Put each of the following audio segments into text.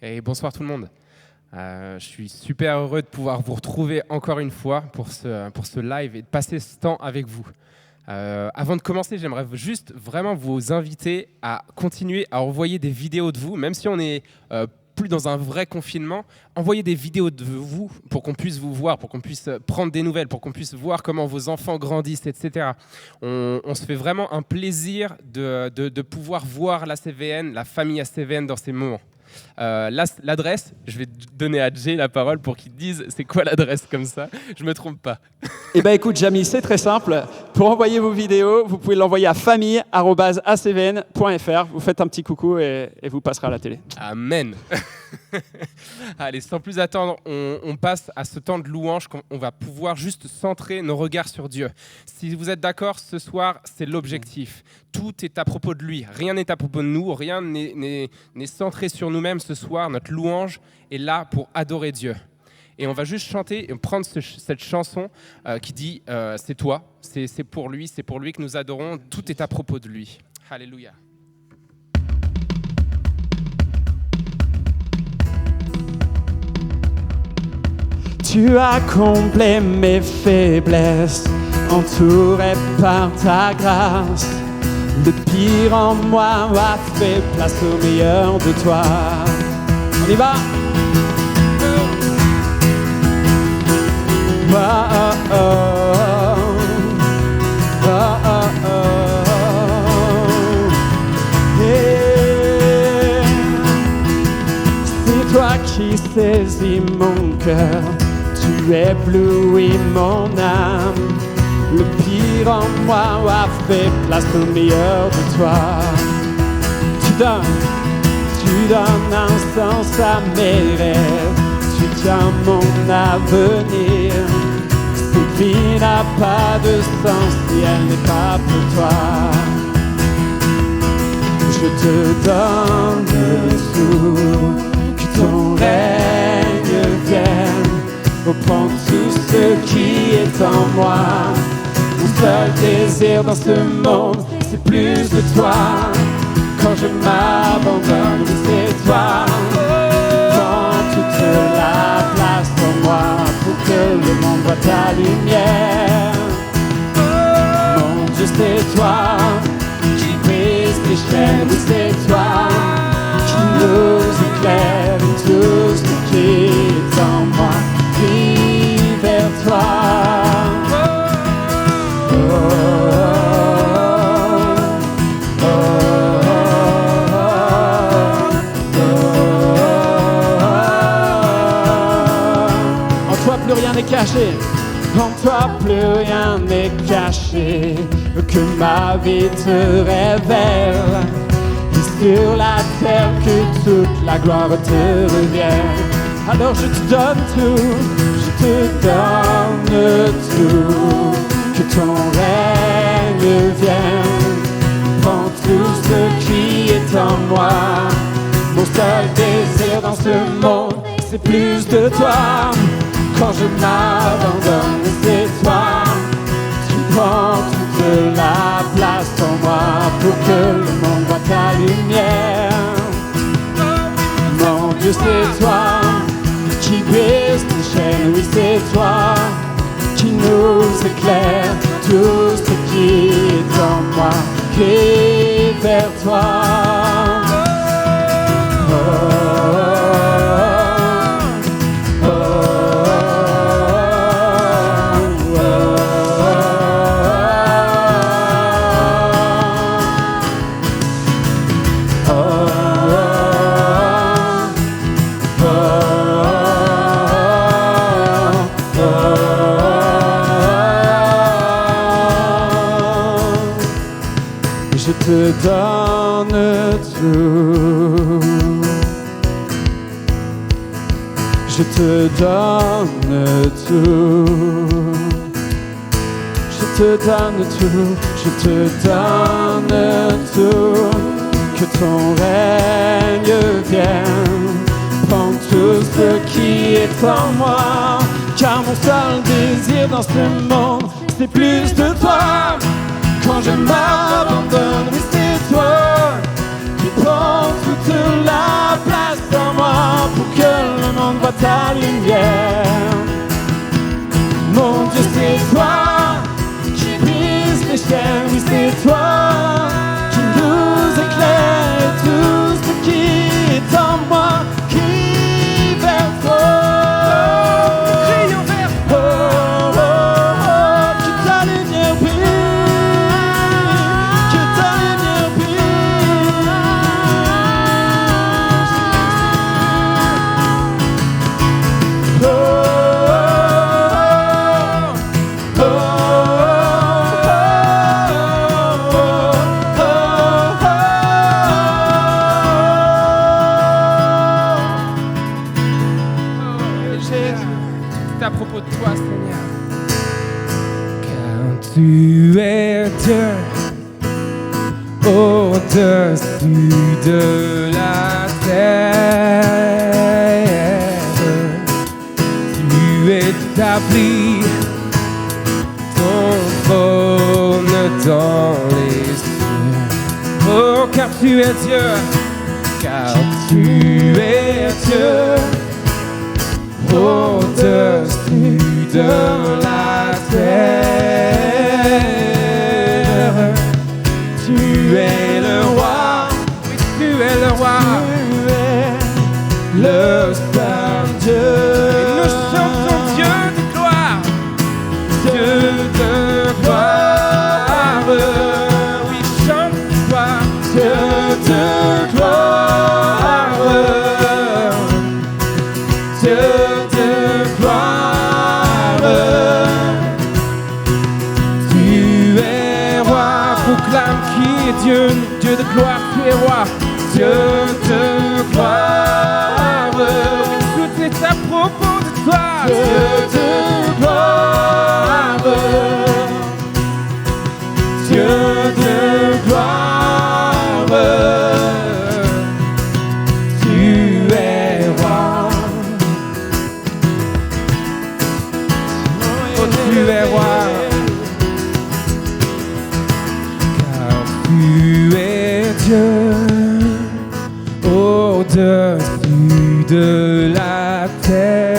Et bonsoir tout le monde. Je suis super heureux de pouvoir vous retrouver encore une fois pour ce live et de passer ce temps avec vous. Avant de commencer, j'aimerais juste vraiment vous inviter à continuer à envoyer des vidéos de vous, même si on est plus dans un vrai confinement. Envoyez des vidéos de vous pour qu'on puisse vous voir, pour qu'on puisse prendre des nouvelles, pour qu'on puisse voir comment vos enfants grandissent, etc. On se fait vraiment un plaisir de pouvoir voir la CVN, la famille ACVN dans ces moments. L'adresse, je vais donner à Jay la parole pour qu'il dise c'est quoi l'adresse comme ça, je me trompe pas. Eh bien écoute Jamy, c'est très simple. Pour envoyer vos vidéos, vous pouvez l'envoyer à famille@acvn.fr. Vous faites un petit coucou et vous passerez à la télé. Amen. Allez, sans plus attendre, on passe à ce temps de louange qu'on va pouvoir juste centrer nos regards sur Dieu. Si vous êtes d'accord, ce soir, c'est l'objectif. Tout est à propos de lui, rien n'est à propos de nous, rien n'est centré sur nous-mêmes ce soir. Notre louange est là pour adorer Dieu. Et on va juste chanter et prendre cette chanson qui dit c'est toi, c'est pour lui que nous adorons, tout est à propos de lui. Alléluia. Tu as comblé mes faiblesses, entouré par ta grâce. Le pire en moi a fait place au meilleur de toi. On y va. Oh, oh, oh. Oh, oh, oh. Yeah. C'est toi qui saisis mon cœur, tu éblouis mon âme. Le pire en moi a fait place au meilleur de toi. Tu donnes un sens à mes rêves, tu tiens mon avenir. Cette vie n'a pas de sens si elle n'est pas pour toi. Je te donne tout, que ton règne vienne. Oh, prends tout ce qui est en moi. Mon seul désir dans ce monde, c'est plus de toi. Quand je m'abandonne, oui, c'est toi. Prends toute la place pour moi, pour que le monde voit ta lumière. Mon Dieu, c'est toi qui brise les chaînes, oui, c'est toi qui nous éclaire. Tout ce qui est en moi crie vers toi. Plus rien n'est caché, en toi plus rien n'est caché, que ma vie te révèle, et sur la terre que toute la gloire te revienne. Alors je te donne tout, je te donne tout, que ton règne vienne. Prends tout ce qui est en moi, mon seul désir dans ce monde, c'est plus de toi. Quand je m'abandonne, c'est toi. Tu prends toute la place en moi pour que le monde voit ta lumière. Mon Dieu, c'est toi qui brise les chaînes, oui, c'est toi qui nous éclaire. Tout ce qui est en moi crie vers toi. Oh, oh, oh. Je te donne tout. Je te donne tout. Je te donne tout. Je te donne tout. Que ton règne vienne. Prends tout ce qui est en moi. Car mon seul désir dans ce monde, c'est plus de toi. Quand je m'abandonne, oui, c'est toi qui prends toute la place en moi. ta lumière. Mon Dieu, c'est toi qui brise les chaînes, oui, c'est toi qui nous éclaire, tout ce qui est en moi qui vers toi. Crions vers Oh, oh, oh, que ta lumière brille, que ta lumière brille. Oh, oh, oh, C'est à propos de toi, Seigneur. Car tu es Dieu au-dessus de la terre. Tu établis ton trône dans les cieux. Oh, car tu es Dieu, car tu es Dieu au-dessus de la terre. Tu es le roi, oui, tu es le roi, le seul Dieu. Et nous chantons Dieu de gloire, Dieu de gloire. Oui, chante-toi, Dieu de gloire, Dieu de gloire. Tu es roi, proclame qui est Dieu, Dieu de gloire, tu es roi, Dieu de gloire. Tout est à propos de toi, Dieu de gloire, Dieu de gloire. Tu es roi. Oh, tu es roi, car tu es Dieu au-dessus de la terre.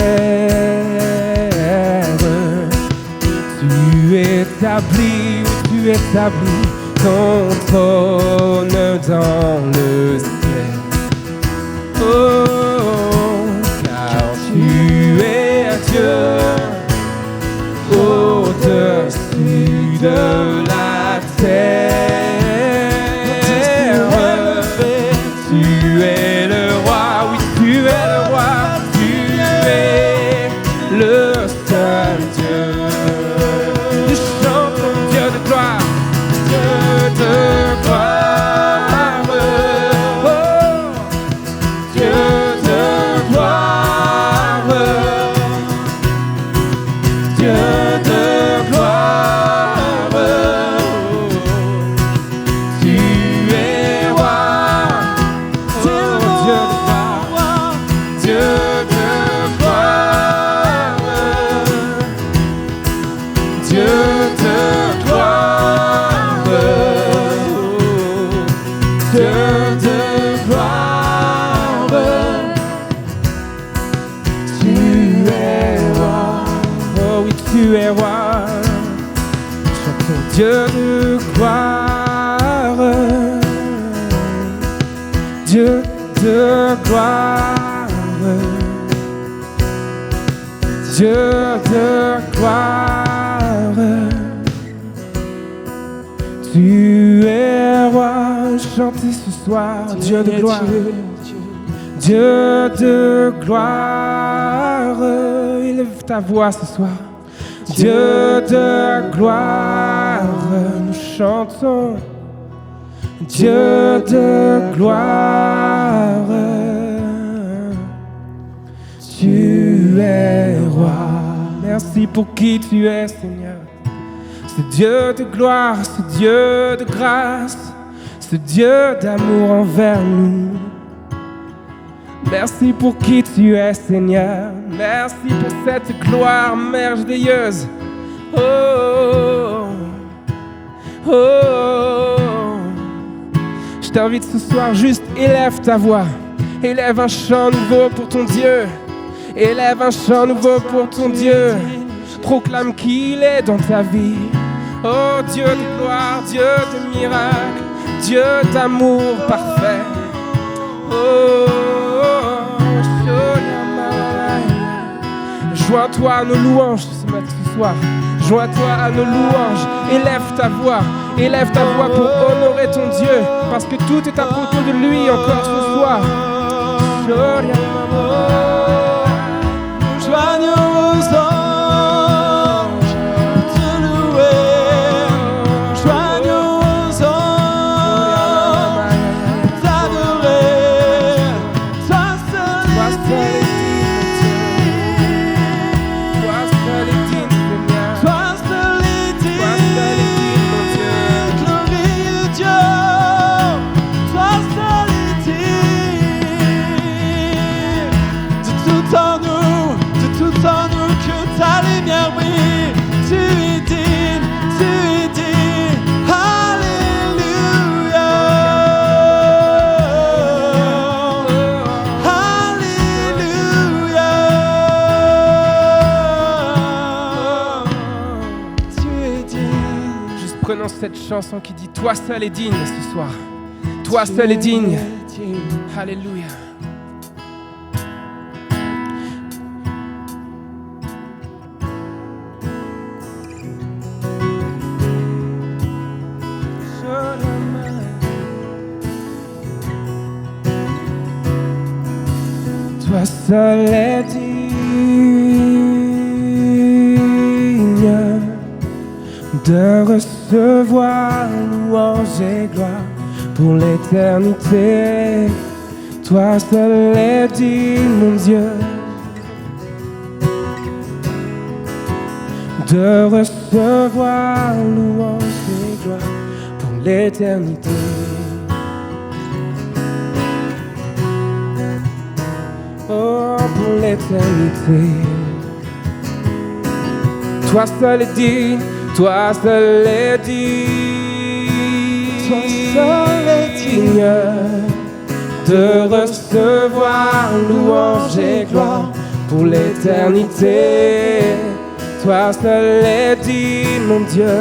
Tu établis ton trône dans le ciel. Oh, car tu es Dieu au-dessus de la terre. Tu es le roi, oui, tu es le roi, tu es le seul Dieu. Nous chantons Dieu de gloire, Dieu de gloire. Oh, Dieu de gloire, Dieu de gloire. Tu es roi, Dieu de gloire, Dieu de gloire, Dieu de gloire, Dieu de gloire. Tu es roi, oh oui, tu es roi. Chantons Dieu de gloire, Dieu de gloire, Dieu de gloire. Tu es roi, chantez ce soir, Dieu de gloire, Dieu de gloire. Élève ta voix ce soir, Dieu de gloire. Nous chantons Dieu de gloire. Tu es roi. Merci pour qui tu es, Seigneur. Ce Dieu de gloire, ce Dieu de grâce, ce Dieu d'amour envers nous. Merci pour qui tu es, Seigneur. Merci pour cette gloire merveilleuse. Oh, oh, oh. Je t'invite ce soir, juste élève ta voix. Élève un chant nouveau pour ton Dieu. Élève un chant nouveau pour ton Dieu. Proclame qu'il est dans ta vie. Oh Dieu de gloire, Dieu de miracles, Dieu d'amour parfait. Joins-toi à nos louanges ce soir. Joins-toi à nos louanges. Élève ta voix pour honorer ton Dieu, parce que tout est à propos de lui encore ce soir. Joignons aux anges pour te louer. Joignons aux anges pour t'adorer. Toi seul est digne. Toi seul est digne. Glorieux Dieu. Toi seul est digne. De tout en nous que ta lumière brille. Tu es digne. Alléluia. Alléluia. Tu es digne. Juste prenons cette chanson qui dit toi seul est digne ce soir. Toi seul est digne. Alléluia. Toi seul est digne de recevoir louange et gloire pour l'éternité. Toi seul est digne, mon Dieu, de recevoir louange et gloire pour l'éternité. Oh, pour l'éternité. Toi seul est digne, toi seul est digne. Toi seul est digne de recevoir louange et gloire pour l'éternité. Toi seul est digne, mon Dieu.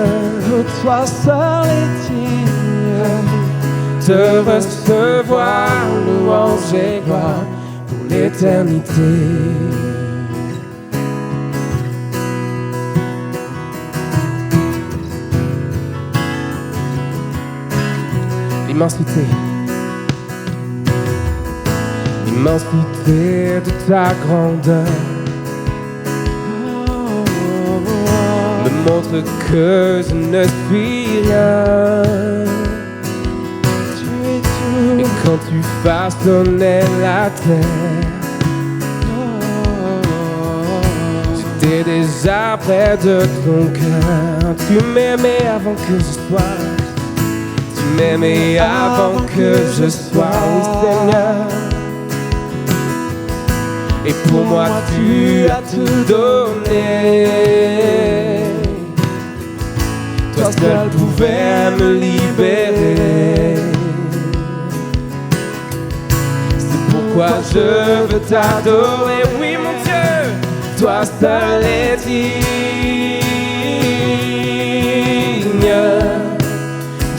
Toi seul est digne de recevoir louange et gloire pour l'éternité. L'immensité, l'immensité de ta grandeur me montre que je ne suis rien. Et quand tu façonnais la terre, j'étais déjà près de ton cœur. Tu m'aimais avant que je sois. Tu m'aimais avant que je sois, oui Seigneur. Et pour moi tu as tout donné. Toi seul pouvais me libérer. C'est pourquoi je veux t'adorer, oui mon Dieu. Toi seul est digne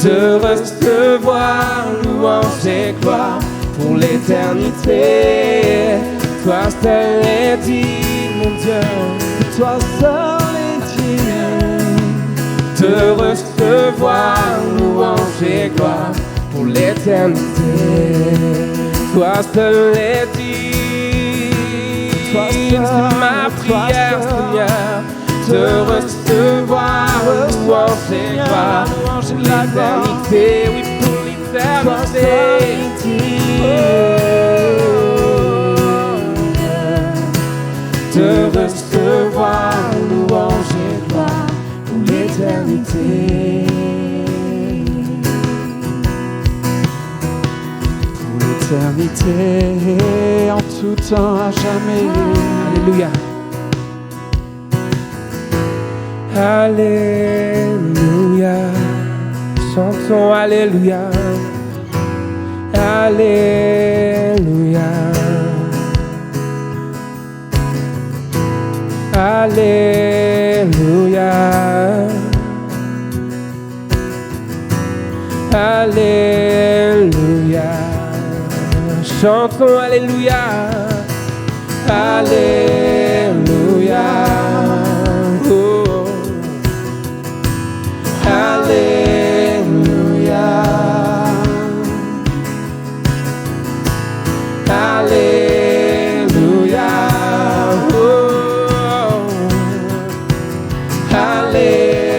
de recevoir louange et gloire pour l'éternité. Toi seul est digne, mon Dieu. Toi seul est digne de recevoir louange et gloire pour l'éternité. Toi seul est digne. C'est ma prière, Seigneur, de recevoir louange et gloire pour l'éternité. Oui, pour l'éternité. De recevoir louange et gloire pour l'éternité. Pour l'éternité, en tout temps, à jamais. Alléluia. Alléluia. Chantons Alléluia. Alléluia. Alléluia. Alléluia. Chantons Alléluia. Alléluia. Oh. Alléluia. Alléluia. Oh. Alléluia.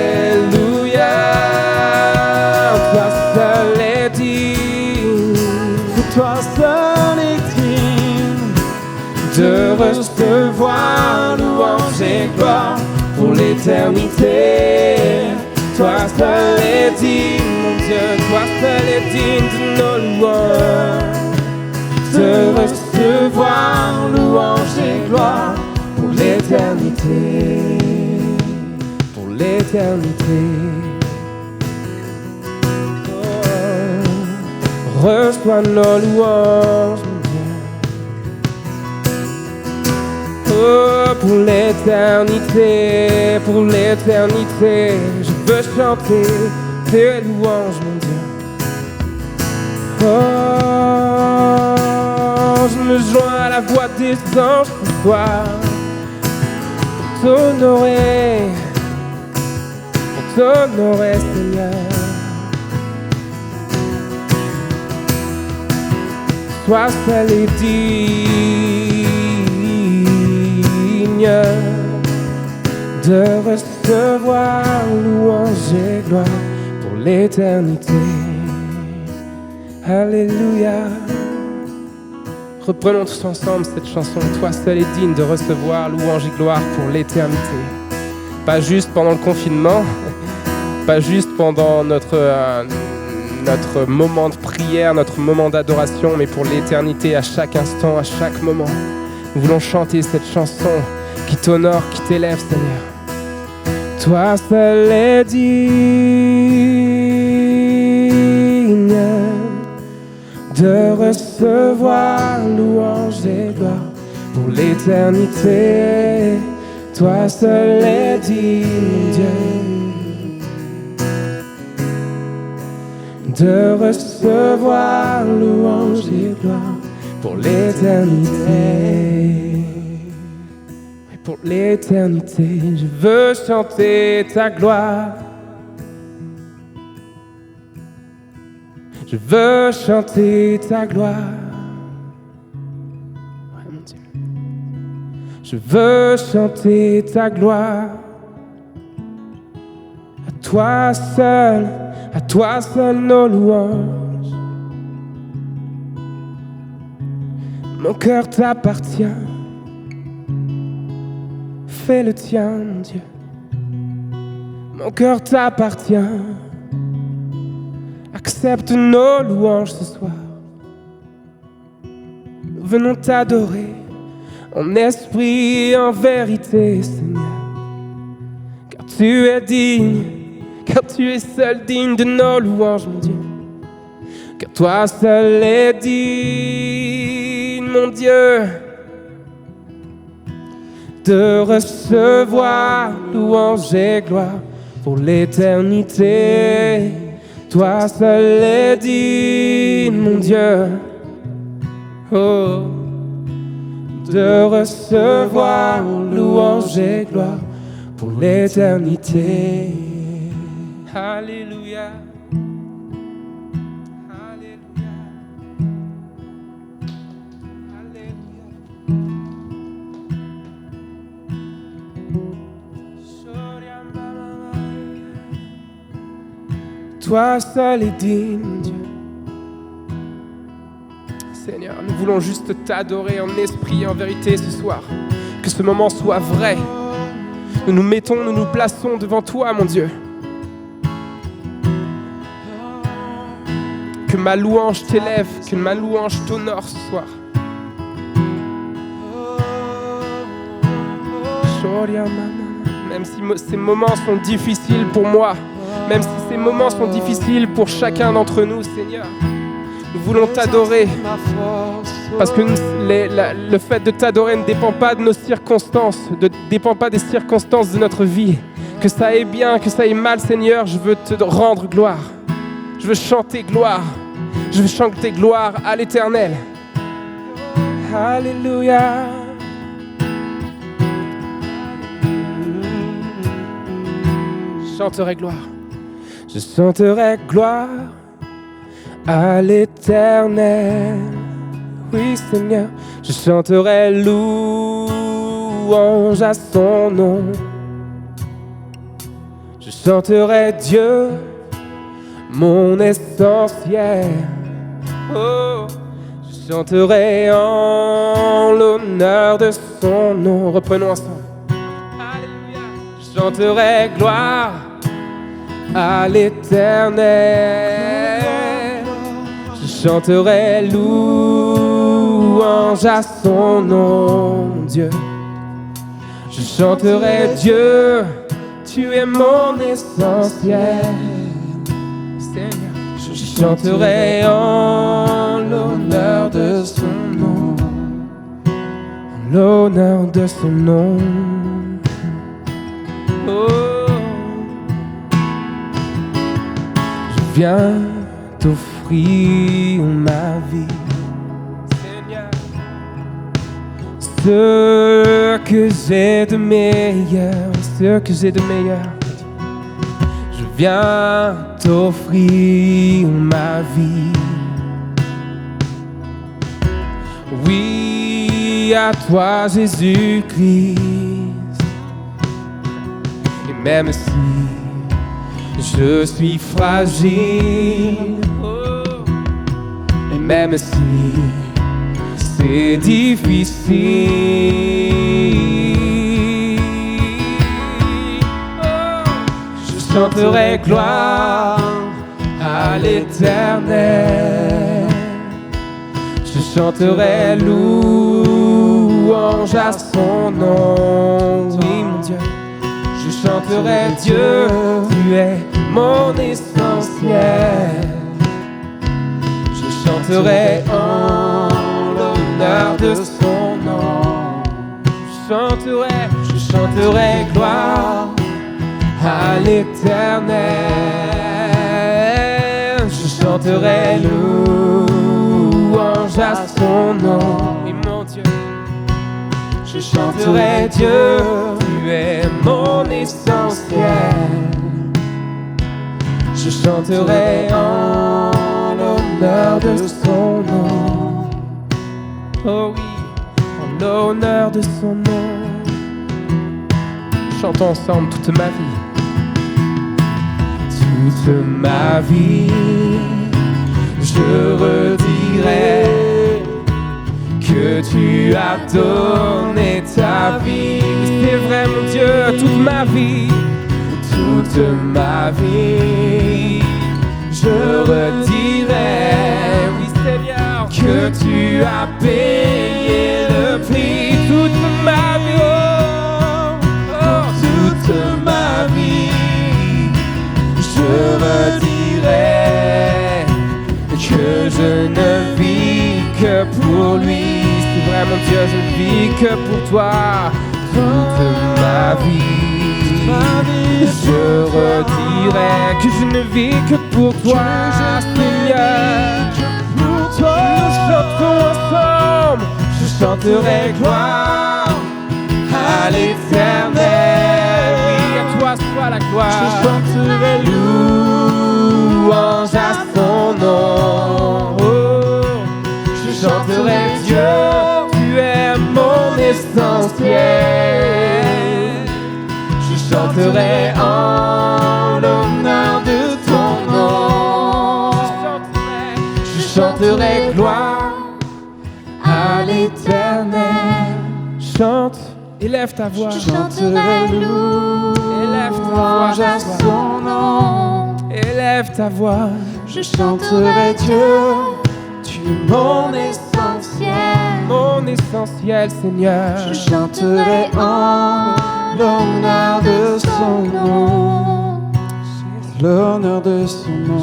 Toi seul est digne. Toi seul est digne de recevoir louange et gloire pour l'éternité. Toi seul est digne, mon Dieu, toi seul est digne de nos louanges. De recevoir louange et gloire pour l'éternité. Pour l'éternité. Oh, reçois nos louanges. Oh, pour l'éternité, je veux chanter tes louanges, mon Dieu. Oh, je me joins à la voix des anges ce soir pour t'honorer, Seigneur. Sois seul et digne de recevoir louange et gloire pour l'éternité. Alléluia. Reprenons tous ensemble cette chanson. Toi seul est digne de recevoir louange et gloire pour l'éternité. Pas juste pendant le confinement, pas juste pendant notre moment de prière, notre moment d'adoration, mais pour l'éternité, à chaque instant, à chaque moment. Nous voulons chanter cette chanson qui t'honore, qui t'élève, Seigneur. Toi seul est digne de recevoir louange et gloire pour l'éternité. Toi seul est digne, Dieu, de recevoir louange et gloire pour l'éternité. Pour l'éternité, je veux chanter ta gloire. Je veux chanter ta gloire. Ouais, mon Dieu. Je veux chanter ta gloire. À toi seul nos louanges. Mon cœur t'appartient. Fais le tien, mon Dieu. Mon cœur t'appartient. Accepte nos louanges ce soir. Nous venons t'adorer en esprit et en vérité, Seigneur. Car tu es digne, car tu es seul digne de nos louanges, mon Dieu. Car toi seul es digne, mon Dieu, de recevoir louange et gloire pour l'éternité. Toi seul es digne, mon Dieu, oh, de recevoir louange et gloire pour l'éternité. Alléluia. Alléluia. Alléluia. Toi seul est digne, Dieu. Seigneur, nous voulons juste t'adorer en esprit et en vérité ce soir. Que ce moment soit vrai. Nous nous mettons, nous nous plaçons devant toi, mon Dieu. Que ma louange t'élève, que ma louange t'honore ce soir. Même si ces moments sont difficiles pour moi, même si ces moments sont difficiles pour chacun d'entre nous, Seigneur, Nous voulons t'adorer. Parce que le fait de t'adorer ne dépend pas de nos circonstances, ne dépend pas des circonstances de notre vie. Que ça aille bien, que ça aille mal, Seigneur, je veux te rendre gloire. Je veux chanter gloire. Je veux chanter gloire à l'Éternel. Alléluia. Je chanterai gloire. Je chanterai gloire à l'Éternel. Oui, Seigneur, je chanterai louange à son nom. Je chanterai Dieu, mon essentiel. Oh, je chanterai en l'honneur de son nom. Reprenons ensemble. Alléluia. Je chanterai gloire à l'Éternel. Je chanterai louange à son nom, Dieu. Je chanterai Dieu, tu es mon essentiel. Seigneur, je chanterai en l'honneur de son nom. En l'honneur de son nom. Oh. Je viens t'offrir ma vie, Seigneur. Ce que j'ai de meilleur, ce que j'ai de meilleur. Je viens t'offrir ma vie. Oui, à toi Jésus-Christ. Et même si je suis fragile, et même si c'est difficile, je chanterai gloire à l'Éternel. Je chanterai louange à son nom. Oui, mon Dieu. Je chanterai Dieu, tu es mon essentiel. Je chanterai en l'honneur de son nom. Je chanterai gloire à l'Éternel. Je chanterai louange à son nom. Et mon Dieu, je chanterai Dieu, tu es mon essentiel. Je chanterai en l'honneur de son nom. Oh oui, en l'honneur de son nom. Chantons ensemble toute ma vie. Toute ma vie, je redirai que tu as donné ta vie. C'est vrai mon Dieu, toute ma vie, toute ma vie, je redirai, oui Seigneur, que tu as payé le prix. Toute ma vie, oh, toute ma vie, je redirai que je ne vis que pour lui. C'est vrai mon Dieu, je ne vis que pour toi. Toute ma vie, je redirai que je ne vis que pour toi, Seigneur. Pour toi, nous chantons ensemble. Je chanterai gloire à l'Éternel. Oui, à toi soit la gloire. Je chanterai louange à son nom. Oh, je chanterai Dieu, tu es mon essentiel. Je chanterai en l'honneur de ton nom. Je chanterai gloire à l'Éternel. Chante, élève ta voix. Je chanterai louange à son nom. Élève ta voix. Je chanterai Dieu, tu es mon essentiel. Mon essentiel, Seigneur. Je chanterai en l'honneur de son nom. L'honneur de son nom.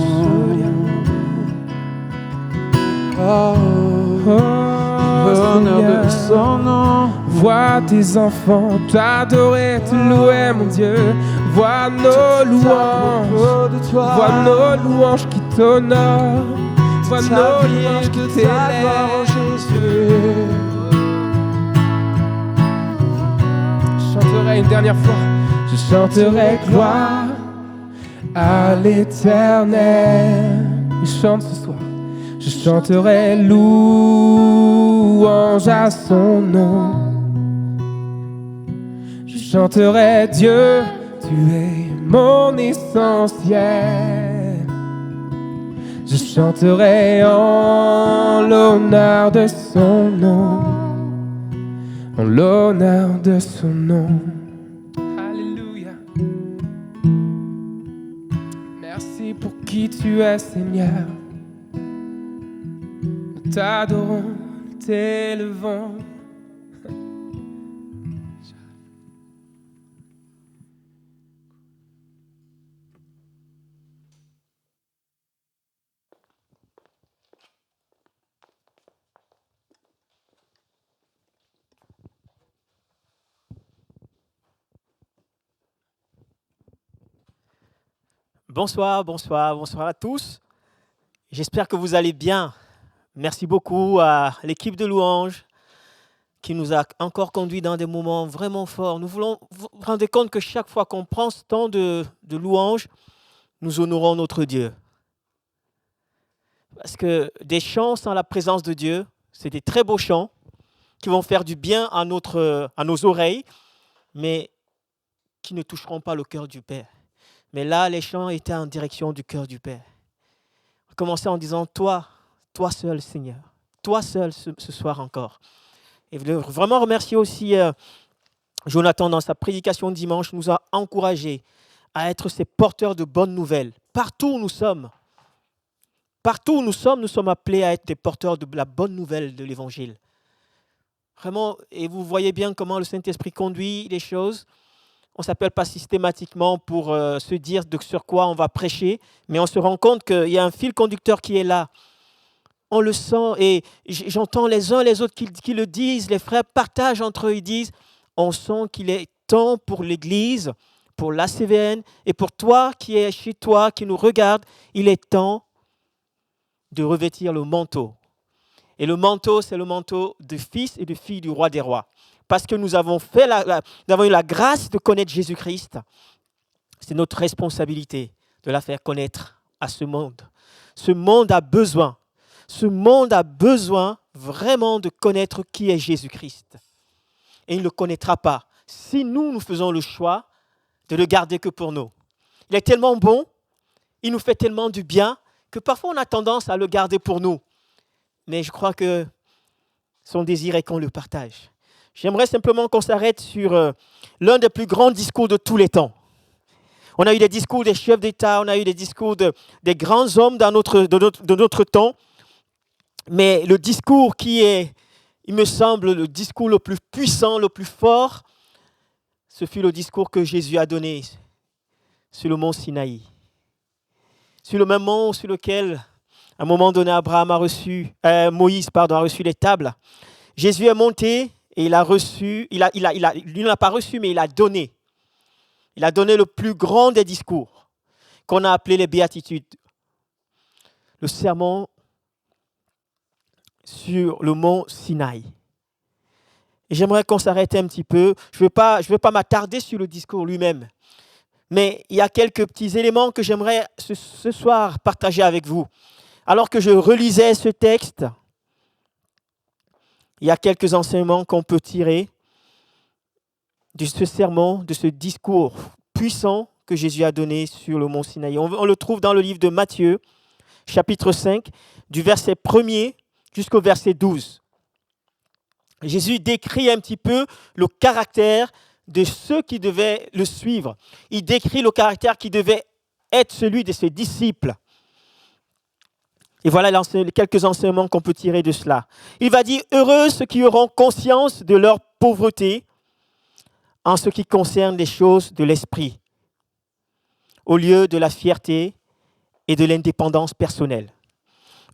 l'honneur de son nom. Vois tes enfants t'adorer, te louer, mon Dieu. Vois nos louanges, vois nos louanges qui t'honorent. Vois nos louanges qui t'élèvent. Jésus. Je chanterai une dernière fois. Je chanterai gloire à l'Éternel. Je chante ce soir. Je chanterai louange à son nom. Je chanterai Dieu, tu es mon essentiel. Je chanterai en l'honneur de son nom. En l'honneur de son nom. Alléluia. Merci pour qui tu es, Seigneur. Nous t'adorons, t'élevons. Bonsoir, bonsoir, bonsoir à tous. J'espère que vous allez bien. Merci beaucoup à l'équipe de louanges qui nous a encore conduits dans des moments vraiment forts. Nous voulons vous rendre compte que chaque fois qu'on prend ce temps de louange, nous honorons notre Dieu. Parce que des chants sans la présence de Dieu, c'est des très beaux chants qui vont faire du bien à nos oreilles, mais qui ne toucheront pas le cœur du Père. Mais là, les chants étaient en direction du cœur du Père. On commençait en disant, toi seul, Seigneur, toi seul ce soir encore. Et je veux vraiment remercier aussi Jonathan dans sa prédication dimanche, nous a encouragés à être ces porteurs de bonnes nouvelles. Partout où nous sommes, nous sommes appelés à être des porteurs de la bonne nouvelle de l'Évangile. Vraiment, et vous voyez bien comment le Saint-Esprit conduit les choses. On ne s'appelle pas systématiquement pour se dire sur quoi on va prêcher, mais on se rend compte qu'il y a un fil conducteur qui est là. On le sent et j'entends les uns les autres qui le disent, les frères partagent entre eux, ils disent, on sent qu'il est temps pour l'Église, pour l'ACVN et pour toi qui es chez toi, qui nous regarde, il est temps de revêtir le manteau. Et le manteau, c'est le manteau de fils et de filles du roi des rois. Parce que nous avons eu la grâce de connaître Jésus-Christ, c'est notre responsabilité de la faire connaître à ce monde. Ce monde a besoin vraiment de connaître qui est Jésus-Christ. Et il ne le connaîtra pas si nous faisons le choix de le garder que pour nous. Il est tellement bon, il nous fait tellement du bien, que parfois on a tendance à le garder pour nous. Mais je crois que son désir est qu'on le partage. J'aimerais simplement qu'on s'arrête sur l'un des plus grands discours de tous les temps. On a eu des discours des chefs d'État, on a eu des discours des grands hommes de notre temps. Mais le discours qui est, il me semble, le discours le plus puissant, le plus fort, ce fut le discours que Jésus a donné sur le mont Sinaï. Sur le même mont sur lequel, à un moment donné, Moïse a reçu les tables. Jésus est monté et il a reçu, lui n'a pas reçu, mais il a donné. Il a donné le plus grand des discours qu'on a appelé les béatitudes. Le sermon sur le mont Sinaï. Et j'aimerais qu'on s'arrête un petit peu. Je ne veux pas m'attarder sur le discours lui-même. Mais il y a quelques petits éléments que j'aimerais ce soir partager avec vous. Alors que je relisais ce texte, il y a quelques enseignements qu'on peut tirer de ce sermon, de ce discours puissant que Jésus a donné sur le mont Sinaï. On le trouve dans le livre de Matthieu, chapitre 5, du verset 1er jusqu'au verset 12. Jésus décrit un petit peu le caractère de ceux qui devaient le suivre. Il décrit le caractère qui devait être celui de ses disciples. Et voilà quelques enseignements qu'on peut tirer de cela. Il va dire, heureux ceux qui auront conscience de leur pauvreté en ce qui concerne les choses de l'esprit, au lieu de la fierté et de l'indépendance personnelle.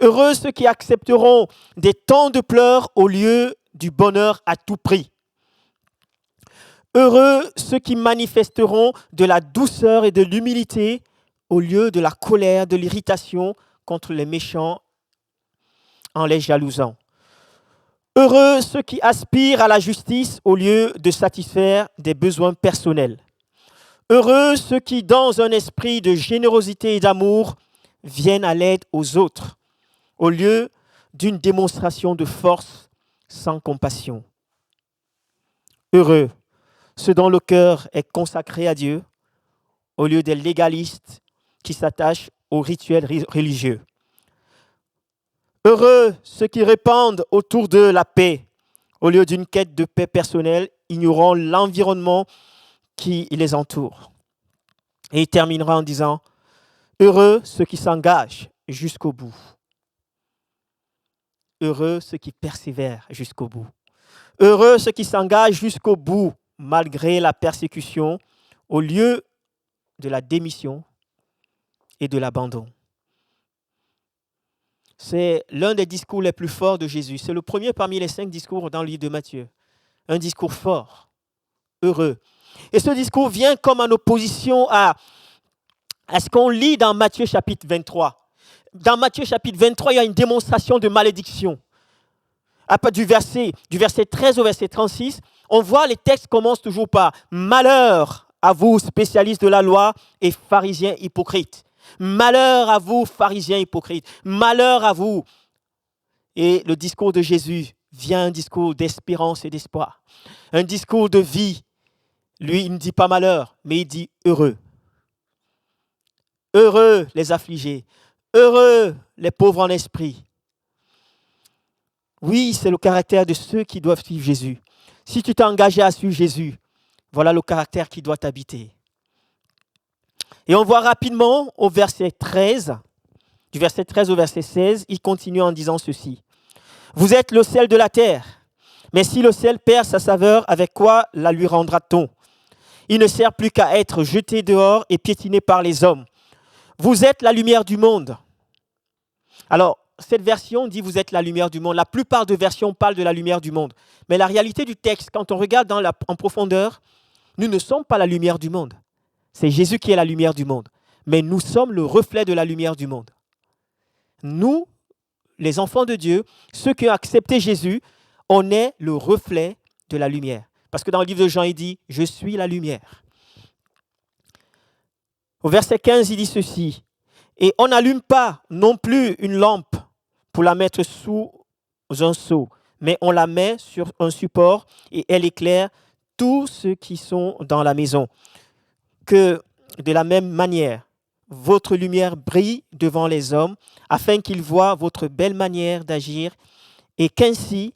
Heureux ceux qui accepteront des temps de pleurs au lieu du bonheur à tout prix. Heureux ceux qui manifesteront de la douceur et de l'humilité au lieu de la colère, de l'irritation contre les méchants en les jalousant. Heureux ceux qui aspirent à la justice au lieu de satisfaire des besoins personnels. Heureux ceux qui, dans un esprit de générosité et d'amour, viennent à l'aide aux autres, au lieu d'une démonstration de force sans compassion. Heureux ceux dont le cœur est consacré à Dieu, au lieu des légalistes qui s'attachent aux rituels religieux. Heureux ceux qui répandent autour d'eux la paix, au lieu d'une quête de paix personnelle, ignorant l'environnement qui les entoure. Et il terminera en disant, heureux ceux qui s'engagent jusqu'au bout. Heureux ceux qui persévèrent jusqu'au bout. Heureux ceux qui s'engagent jusqu'au bout, malgré la persécution, au lieu de la démission et de l'abandon. C'est l'un des discours les plus forts de Jésus. C'est le premier parmi les 5 discours dans le livre de Matthieu. Un discours fort, heureux. Et ce discours vient comme en opposition à ce qu'on lit dans Matthieu chapitre 23. Dans Matthieu chapitre 23, il y a une démonstration de malédiction. Du verset 13 au verset 36, on voit les textes commencent toujours par « Malheur à vous, spécialistes de la loi et pharisiens hypocrites ». Malheur à vous, pharisiens hypocrites. Malheur à vous. Et le discours de Jésus vient un discours d'espérance et d'espoir. Un discours de vie. Lui, il ne dit pas malheur, mais il dit heureux. Heureux les affligés. Heureux les pauvres en esprit. Oui, c'est le caractère de ceux qui doivent suivre Jésus. Si tu t'es engagé à suivre Jésus, voilà le caractère qui doit t'habiter. Et on voit rapidement au verset 13, du verset 13 au verset 16, il continue en disant ceci. Vous êtes le sel de la terre, mais si le sel perd sa saveur, avec quoi la lui rendra-t-on? Il ne sert plus qu'à être jeté dehors et piétiné par les hommes. Vous êtes la lumière du monde. Alors, cette version dit vous êtes la lumière du monde. La plupart des versions parlent de la lumière du monde. Mais la réalité du texte, quand on regarde en profondeur, nous ne sommes pas la lumière du monde. C'est Jésus qui est la lumière du monde. Mais nous sommes le reflet de la lumière du monde. Nous, les enfants de Dieu, ceux qui ont accepté Jésus, on est le reflet de la lumière. Parce que dans le livre de Jean, il dit « Je suis la lumière ». Au verset 15, il dit ceci. « Et on n'allume pas non plus une lampe pour la mettre sous un seau, mais on la met sur un support et elle éclaire tous ceux qui sont dans la maison. Que de la même manière, votre lumière brille devant les hommes, afin qu'ils voient votre belle manière d'agir et qu'ainsi,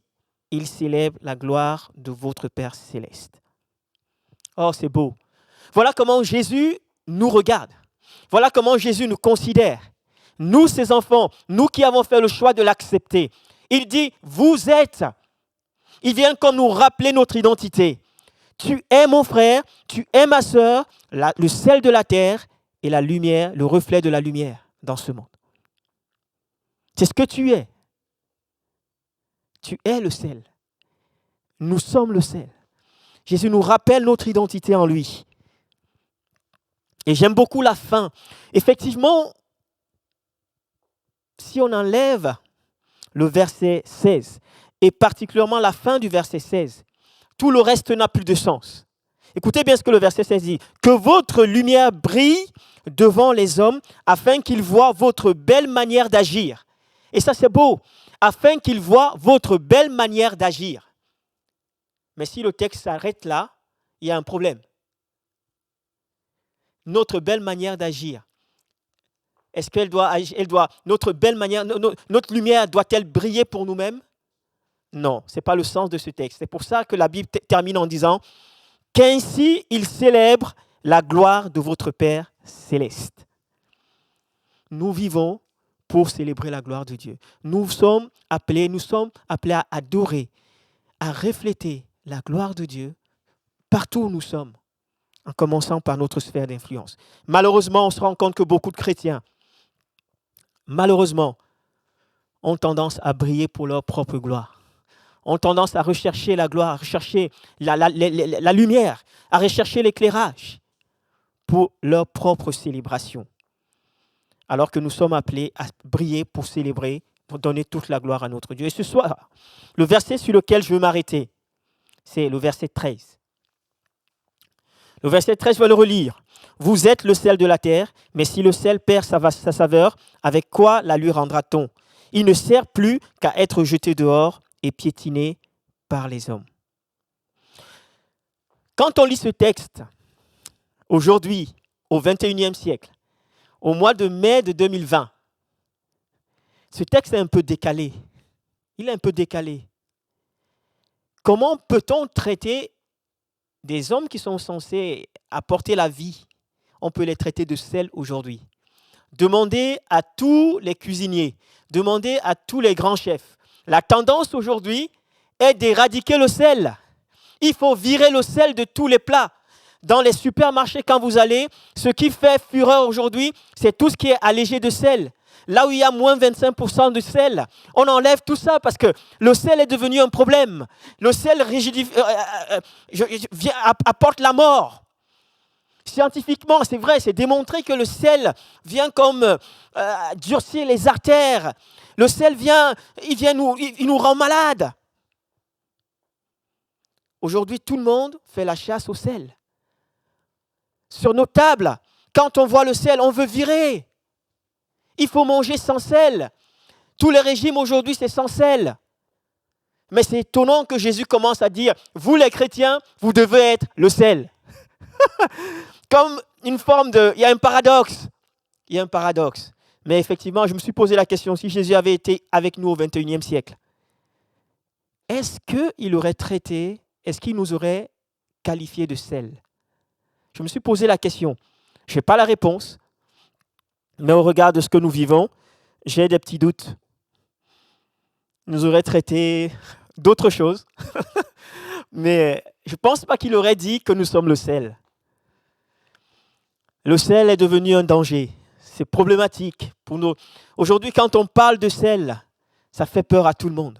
ils célèbrent la gloire de votre Père céleste. » Oh, c'est beau. Voilà comment Jésus nous regarde. Voilà comment Jésus nous considère. Nous, ses enfants, nous qui avons fait le choix de l'accepter. Il dit, vous êtes. Il vient comme nous rappeler notre identité. Tu es mon frère, tu es ma sœur, le sel de la terre et la lumière, le reflet de la lumière dans ce monde. C'est ce que tu es. Tu es le sel. Nous sommes le sel. Jésus nous rappelle notre identité en lui. Et j'aime beaucoup la fin. Effectivement, si on enlève le verset 16, et particulièrement la fin du verset 16, tout le reste n'a plus de sens. Écoutez bien ce que le verset 16 dit. « Que votre lumière brille devant les hommes, afin qu'ils voient votre belle manière d'agir. » Et ça, c'est beau. « Afin qu'ils voient votre belle manière d'agir. » Mais si le texte s'arrête là, il y a un problème. Notre belle manière d'agir. Est-ce qu'elle notre belle manière, notre lumière doit-elle briller pour nous-mêmes? Non, ce n'est pas le sens de ce texte. C'est pour ça que la Bible termine en disant qu'ainsi il célèbre la gloire de votre Père céleste. Nous vivons pour célébrer la gloire de Dieu. Nous sommes appelés à adorer, à refléter la gloire de Dieu partout où nous sommes, en commençant par notre sphère d'influence. Malheureusement, on se rend compte que beaucoup de chrétiens, malheureusement, ont tendance à briller pour leur propre gloire, ont tendance à rechercher la gloire, à rechercher la lumière, à rechercher l'éclairage pour leur propre célébration. Alors que nous sommes appelés à briller pour célébrer, pour donner toute la gloire à notre Dieu. Et ce soir, le verset sur lequel je veux m'arrêter, c'est le verset 13. Le verset 13, je vais le relire. « Vous êtes le sel de la terre, mais si le sel perd sa saveur, avec quoi la lui rendra-t-on ? Il ne sert plus qu'à être jeté dehors et piétiné par les hommes. » Quand on lit ce texte, aujourd'hui, au XXIe siècle, au mois de mai de 2020, ce texte est un peu décalé. Il est un peu décalé. Comment peut-on traiter des hommes qui sont censés apporter la vie? On peut les traiter de sel aujourd'hui. Demandez à tous les cuisiniers, demandez à tous les grands chefs. La tendance aujourd'hui est d'éradiquer le sel. Il faut virer le sel de tous les plats. Dans les supermarchés, quand vous allez, ce qui fait fureur aujourd'hui, c'est tout ce qui est allégé de sel. Là où il y a moins 25% de sel, on enlève tout ça parce que le sel est devenu un problème. Le sel apporte la mort. Scientifiquement, c'est vrai, c'est démontré que le sel vient comme durcir les artères. Le sel il nous rend malades. Aujourd'hui, tout le monde fait la chasse au sel. Sur nos tables, quand on voit le sel, on veut virer. Il faut manger sans sel. Tous les régimes aujourd'hui, c'est sans sel. Mais c'est étonnant que Jésus commence à dire, vous les chrétiens, vous devez être le sel. Comme une forme de... Il y a un paradoxe. Il y a un paradoxe. Mais effectivement, je me suis posé la question, si Jésus avait été avec nous au XXIe siècle, est-ce qu'il nous aurait qualifié de sel? Je me suis posé la question. Je n'ai pas la réponse. Mais au regard de ce que nous vivons, j'ai des petits doutes. Il nous aurait traité d'autres choses. Mais je ne pense pas qu'il aurait dit que nous sommes le sel. Le sel est devenu un danger. C'est problématique pour nous. Aujourd'hui, quand on parle de sel, ça fait peur à tout le monde.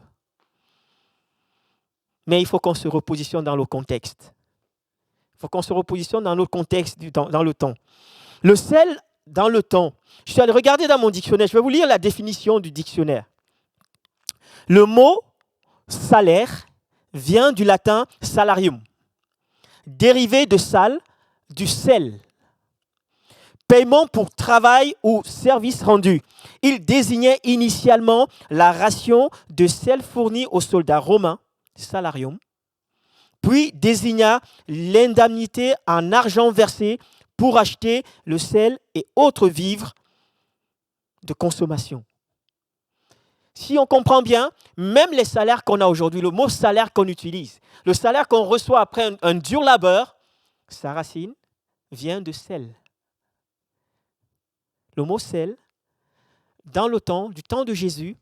Mais il faut qu'on se repositionne dans le contexte. Il faut qu'on se repositionne dans notre contexte, dans le temps. Le sel, dans le temps. Je suis allé regarder dans mon dictionnaire. Je vais vous lire la définition du dictionnaire. Le mot salaire vient du latin salarium, dérivé de sal, du sel. Paiement pour travail ou service rendu. Il désignait initialement la ration de sel fournie aux soldats romains, salarium, puis désigna l'indemnité en argent versé pour acheter le sel et autres vivres de consommation. Si on comprend bien, même les salaires qu'on a aujourd'hui, le mot salaire qu'on utilise, le salaire qu'on reçoit après un dur labeur, sa racine vient de sel. Le mot sel, dans le temps, du temps de Jésus,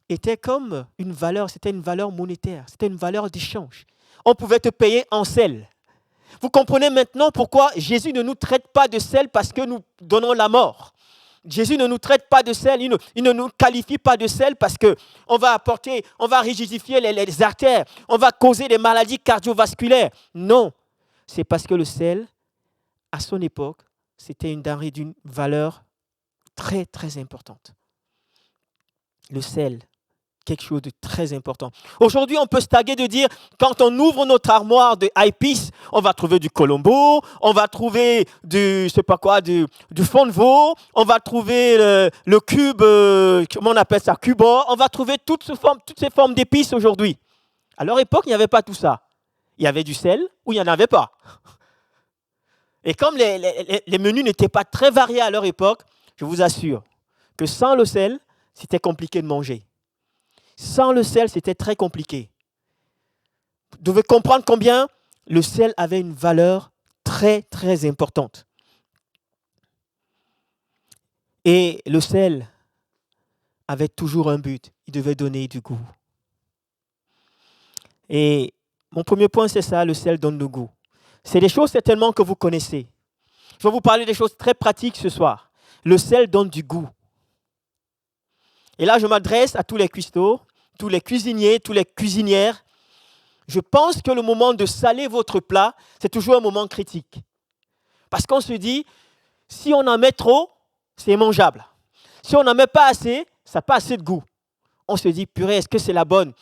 était comme une valeur, c'était une valeur monétaire, c'était une valeur d'échange. On pouvait te payer en sel. Vous comprenez maintenant pourquoi Jésus ne nous traite pas de sel parce que nous donnons la mort. Jésus ne nous traite pas de sel, il ne nous qualifie pas de sel parce qu'on va rigidifier les artères, on va causer des maladies cardiovasculaires. Non, c'est parce que le sel, à son époque, c'était une denrée d'une valeur très, très importante. Le sel, quelque chose de très important. Aujourd'hui, on peut se taguer de dire, quand on ouvre notre armoire de épices, on va trouver du colombo, on va trouver du fond de veau, on va trouver le cube, comment on appelle ça, cubor, on va trouver toutes ces formes d'épices aujourd'hui. À leur époque, il n'y avait pas tout ça. Il y avait du sel ou il n'y en avait pas. Et comme les menus n'étaient pas très variés à leur époque, je vous assure que sans le sel, c'était compliqué de manger. Sans le sel, c'était très compliqué. Vous devez comprendre combien le sel avait une valeur très, très importante. Et le sel avait toujours un but. Il devait donner du goût. Et mon premier point, c'est ça, le sel donne le goût. C'est des choses certainement que vous connaissez. Je vais vous parler des choses très pratiques ce soir. Le sel donne du goût. Et là, je m'adresse à tous les cuistots, tous les cuisiniers, tous les cuisinières. Je pense que le moment de saler votre plat, c'est toujours un moment critique. Parce qu'on se dit, si on en met trop, c'est mangeable. Si on n'en met pas assez, ça n'a pas assez de goût. On se dit, purée, est-ce que c'est la bonne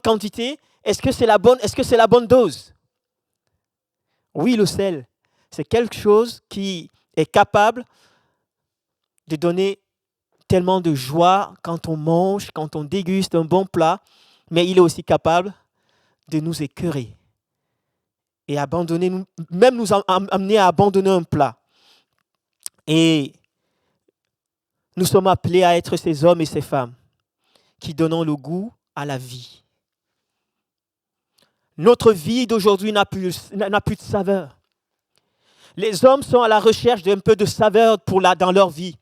quantité? Est-ce que c'est la bonne dose? Oui, le sel, c'est quelque chose qui est capable de donner tellement de joie quand on mange, quand on déguste un bon plat, mais il est aussi capable de nous écœurer et même nous amener à abandonner un plat. Et nous sommes appelés à être ces hommes et ces femmes qui donnent le goût à la vie. Notre vie d'aujourd'hui n'a plus de saveur. Les hommes sont à la recherche d'un peu de saveur dans leur vie.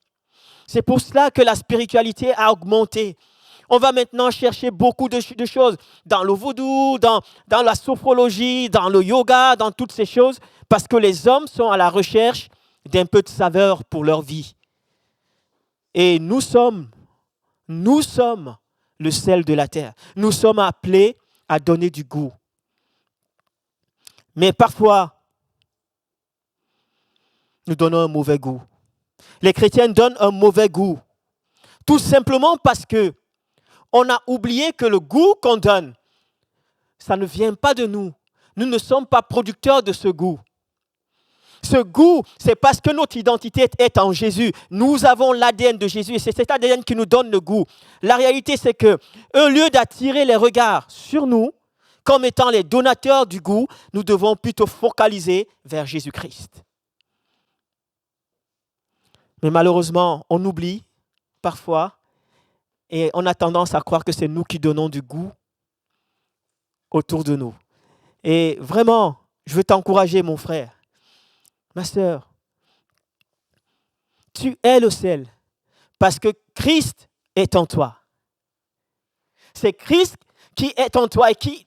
C'est pour cela que la spiritualité a augmenté. On va maintenant chercher beaucoup de choses dans le vaudou, dans la sophrologie, dans le yoga, dans toutes ces choses, parce que les hommes sont à la recherche d'un peu de saveur pour leur vie. Et nous sommes le sel de la terre. Nous sommes appelés à donner du goût. Mais parfois, nous donnons un mauvais goût. Les chrétiens donnent un mauvais goût. Tout simplement parce que on a oublié que le goût qu'on donne, ça ne vient pas de nous. Nous ne sommes pas producteurs de ce goût. Ce goût, c'est parce que notre identité est en Jésus. Nous avons l'ADN de Jésus et c'est cet ADN qui nous donne le goût. La réalité, c'est que, au lieu d'attirer les regards sur nous, comme étant les donateurs du goût, nous devons plutôt focaliser vers Jésus-Christ. Mais malheureusement, on oublie parfois et on a tendance à croire que c'est nous qui donnons du goût autour de nous. Et vraiment, je veux t'encourager, mon frère, ma sœur. Tu es le sel parce que Christ est en toi. C'est Christ qui est en toi et qui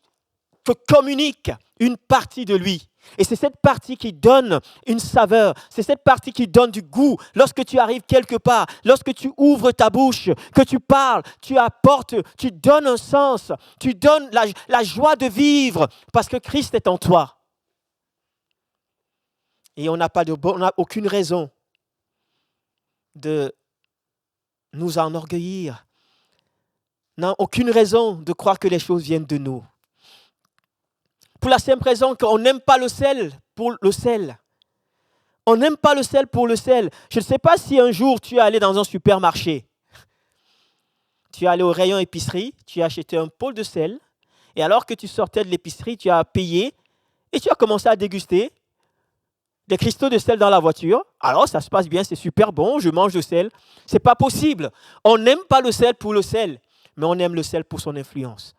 te communique une partie de lui. Et c'est cette partie qui donne une saveur, c'est cette partie qui donne du goût. Lorsque tu arrives quelque part, lorsque tu ouvres ta bouche, que tu parles, tu apportes, tu donnes un sens, tu donnes la joie de vivre parce que Christ est en toi. Et on n'a aucune raison de nous enorgueillir. On n'a aucune raison de croire que les choses viennent de nous. Pour la simple raison qu'on n'aime pas le sel pour le sel. On n'aime pas le sel pour le sel. Je ne sais pas si un jour tu es allé dans un supermarché. Tu es allé au rayon épicerie, tu as acheté un pot de sel. Et alors que tu sortais de l'épicerie, tu as payé et tu as commencé à déguster des cristaux de sel dans la voiture. Alors ça se passe bien, c'est super bon, je mange le sel. Ce n'est pas possible. On n'aime pas le sel pour le sel, mais on aime le sel pour son influence.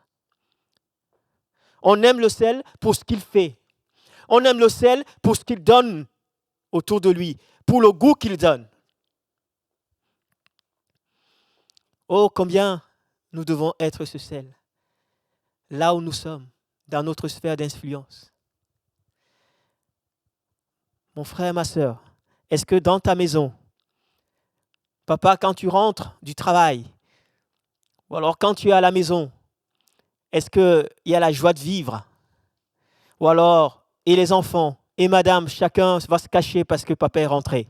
On aime le sel pour ce qu'il fait. On aime le sel pour ce qu'il donne autour de lui, pour le goût qu'il donne. Oh, combien nous devons être ce sel, là où nous sommes, dans notre sphère d'influence. Mon frère, ma sœur, est-ce que dans ta maison, papa, quand tu rentres du travail, ou alors quand tu es à la maison, est-ce qu'il y a la joie de vivre? Ou alors, et les enfants, et madame, chacun va se cacher parce que papa est rentré?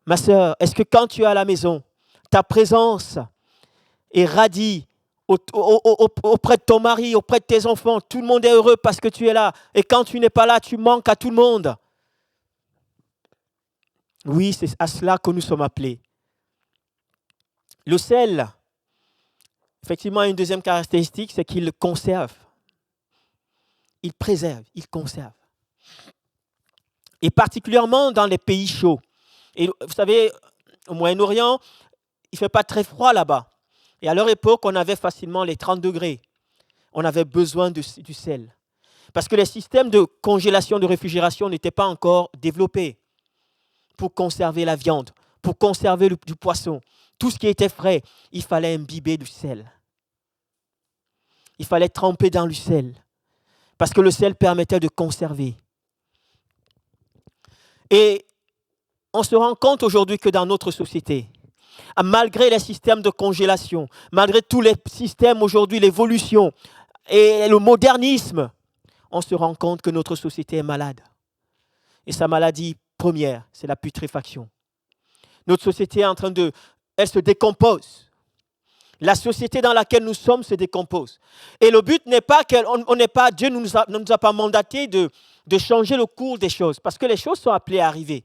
Ma sœur, est-ce que quand tu es à la maison, ta présence irradie auprès de ton mari, auprès de tes enfants, tout le monde est heureux parce que tu es là. Et quand tu n'es pas là, tu manques à tout le monde. Oui, c'est à cela que nous sommes appelés. Le sel, effectivement, a une deuxième caractéristique, c'est qu'il conserve. Il préserve, il conserve. Et particulièrement dans les pays chauds. Et vous savez, au Moyen-Orient, il ne fait pas très froid là-bas. Et à leur époque, on avait facilement les 30 degrés. On avait besoin du sel. Parce que les systèmes de congélation, de réfrigération n'étaient pas encore développés pour conserver la viande, pour conserver du poisson. Tout ce qui était frais, il fallait imbiber du sel. Il fallait tremper dans le sel. Parce que le sel permettait de conserver. Et on se rend compte aujourd'hui que dans notre société, malgré les systèmes de congélation, malgré tous les systèmes aujourd'hui, l'évolution et le modernisme, on se rend compte que notre société est malade. Et sa maladie première, c'est la putréfaction. Notre société est en train elle se décompose. La société dans laquelle nous sommes se décompose. Et le but n'est pas Dieu ne nous a pas mandaté de changer le cours des choses, parce que les choses sont appelées à arriver.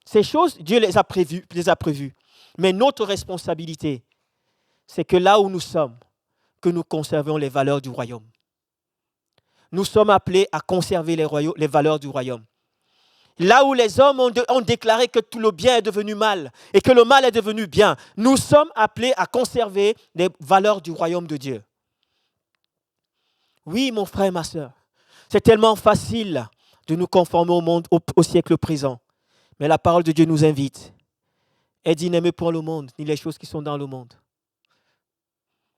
Ces choses, Dieu les a prévues. Mais notre responsabilité, c'est que là où nous sommes, que nous conservions les valeurs du royaume. Nous sommes appelés à conserver les valeurs du royaume. Là où les hommes ont déclaré que tout le bien est devenu mal et que le mal est devenu bien, nous sommes appelés à conserver les valeurs du royaume de Dieu. Oui, mon frère et ma soeur, c'est tellement facile de nous conformer au monde, au siècle présent. Mais la parole de Dieu nous invite. Elle dit, n'aimez point le monde, ni les choses qui sont dans le monde.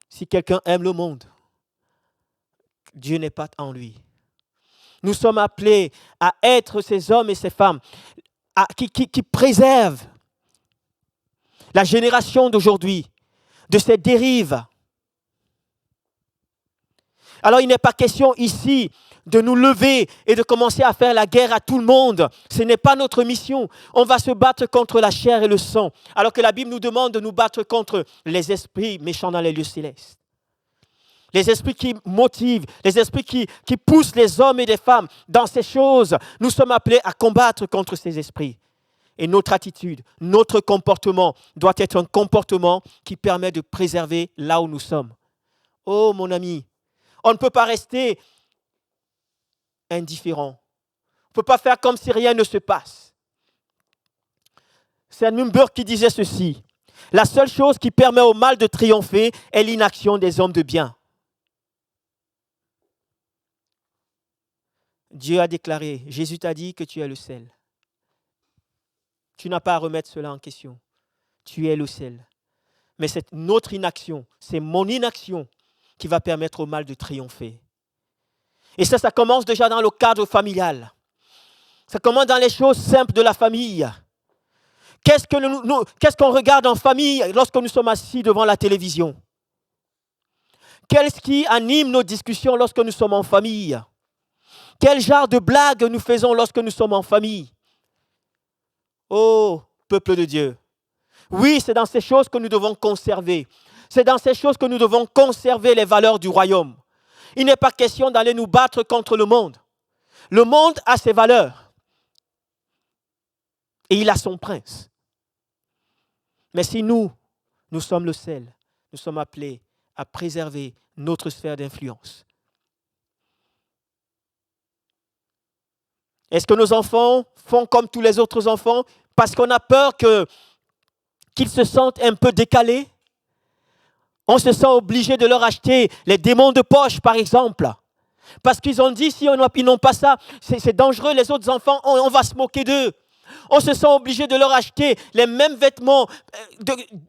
Si quelqu'un aime le monde, Dieu n'est pas en lui. Nous sommes appelés à être ces hommes et ces femmes qui préservent la génération d'aujourd'hui de ces dérives. Alors il n'est pas question ici de nous lever et de commencer à faire la guerre à tout le monde. Ce n'est pas notre mission. On va se battre contre la chair et le sang, alors que la Bible nous demande de nous battre contre les esprits méchants dans les lieux célestes. Les esprits qui motivent, les esprits qui poussent les hommes et les femmes dans ces choses. Nous sommes appelés à combattre contre ces esprits. Et notre attitude, notre comportement doit être un comportement qui permet de préserver là où nous sommes. Oh mon ami, on ne peut pas rester indifférent. On ne peut pas faire comme si rien ne se passe. C'est Nürnberg qui disait ceci. La seule chose qui permet au mal de triompher est l'inaction des hommes de bien. Dieu a déclaré, Jésus t'a dit que tu es le sel. Tu n'as pas à remettre cela en question. Tu es le sel. Mais c'est notre inaction, c'est mon inaction qui va permettre au mal de triompher. Et ça commence déjà dans le cadre familial. Ça commence dans les choses simples de la famille. Qu'est-ce qu'on regarde en famille lorsque nous sommes assis devant la télévision? Qu'est-ce qui anime nos discussions lorsque nous sommes en famille? Quel genre de blagues nous faisons lorsque nous sommes en famille? Oh, peuple de Dieu. Oui, c'est dans ces choses que nous devons conserver. C'est dans ces choses que nous devons conserver les valeurs du royaume. Il n'est pas question d'aller nous battre contre le monde. Le monde a ses valeurs. Et il a son prince. Mais si nous sommes le sel, nous sommes appelés à préserver notre sphère d'influence. Est-ce que nos enfants font comme tous les autres enfants parce qu'on a peur qu'ils se sentent un peu décalés? On se sent obligé de leur acheter les démons de poche, par exemple. Parce qu'ils ont dit, si ils n'ont pas ça, c'est dangereux, les autres enfants, on va se moquer d'eux. On se sent obligé de leur acheter les mêmes vêtements,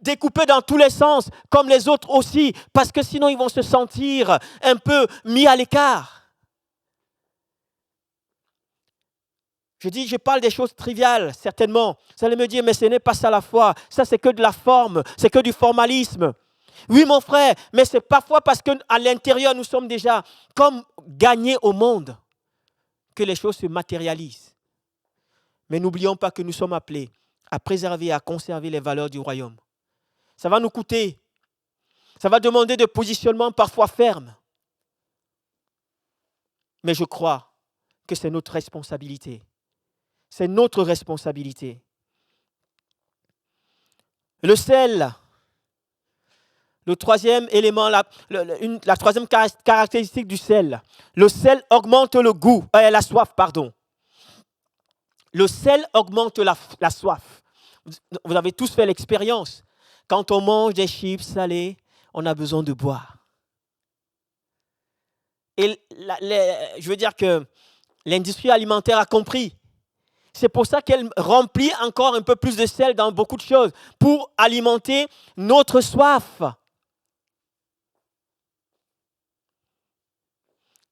découpés dans tous les sens, comme les autres aussi, parce que sinon ils vont se sentir un peu mis à l'écart. Je parle des choses triviales, certainement. Vous allez me dire, mais ce n'est pas ça la foi. Ça, c'est que de la forme, c'est que du formalisme. Oui, mon frère, mais c'est parfois parce qu'à l'intérieur, nous sommes déjà comme gagnés au monde que les choses se matérialisent. Mais n'oublions pas que nous sommes appelés à préserver et à conserver les valeurs du royaume. Ça va nous coûter. Ça va demander des positionnements parfois fermes. Mais je crois que c'est notre responsabilité. C'est notre responsabilité. Le sel, le troisième élément, la troisième caractéristique du sel. Le sel augmente le goût, la soif, pardon. Le sel augmente la soif. Vous avez tous fait l'expérience. Quand on mange des chips salés, on a besoin de boire. Et je veux dire que l'industrie alimentaire a compris. C'est pour ça qu'elle remplit encore un peu plus de sel dans beaucoup de choses, pour alimenter notre soif.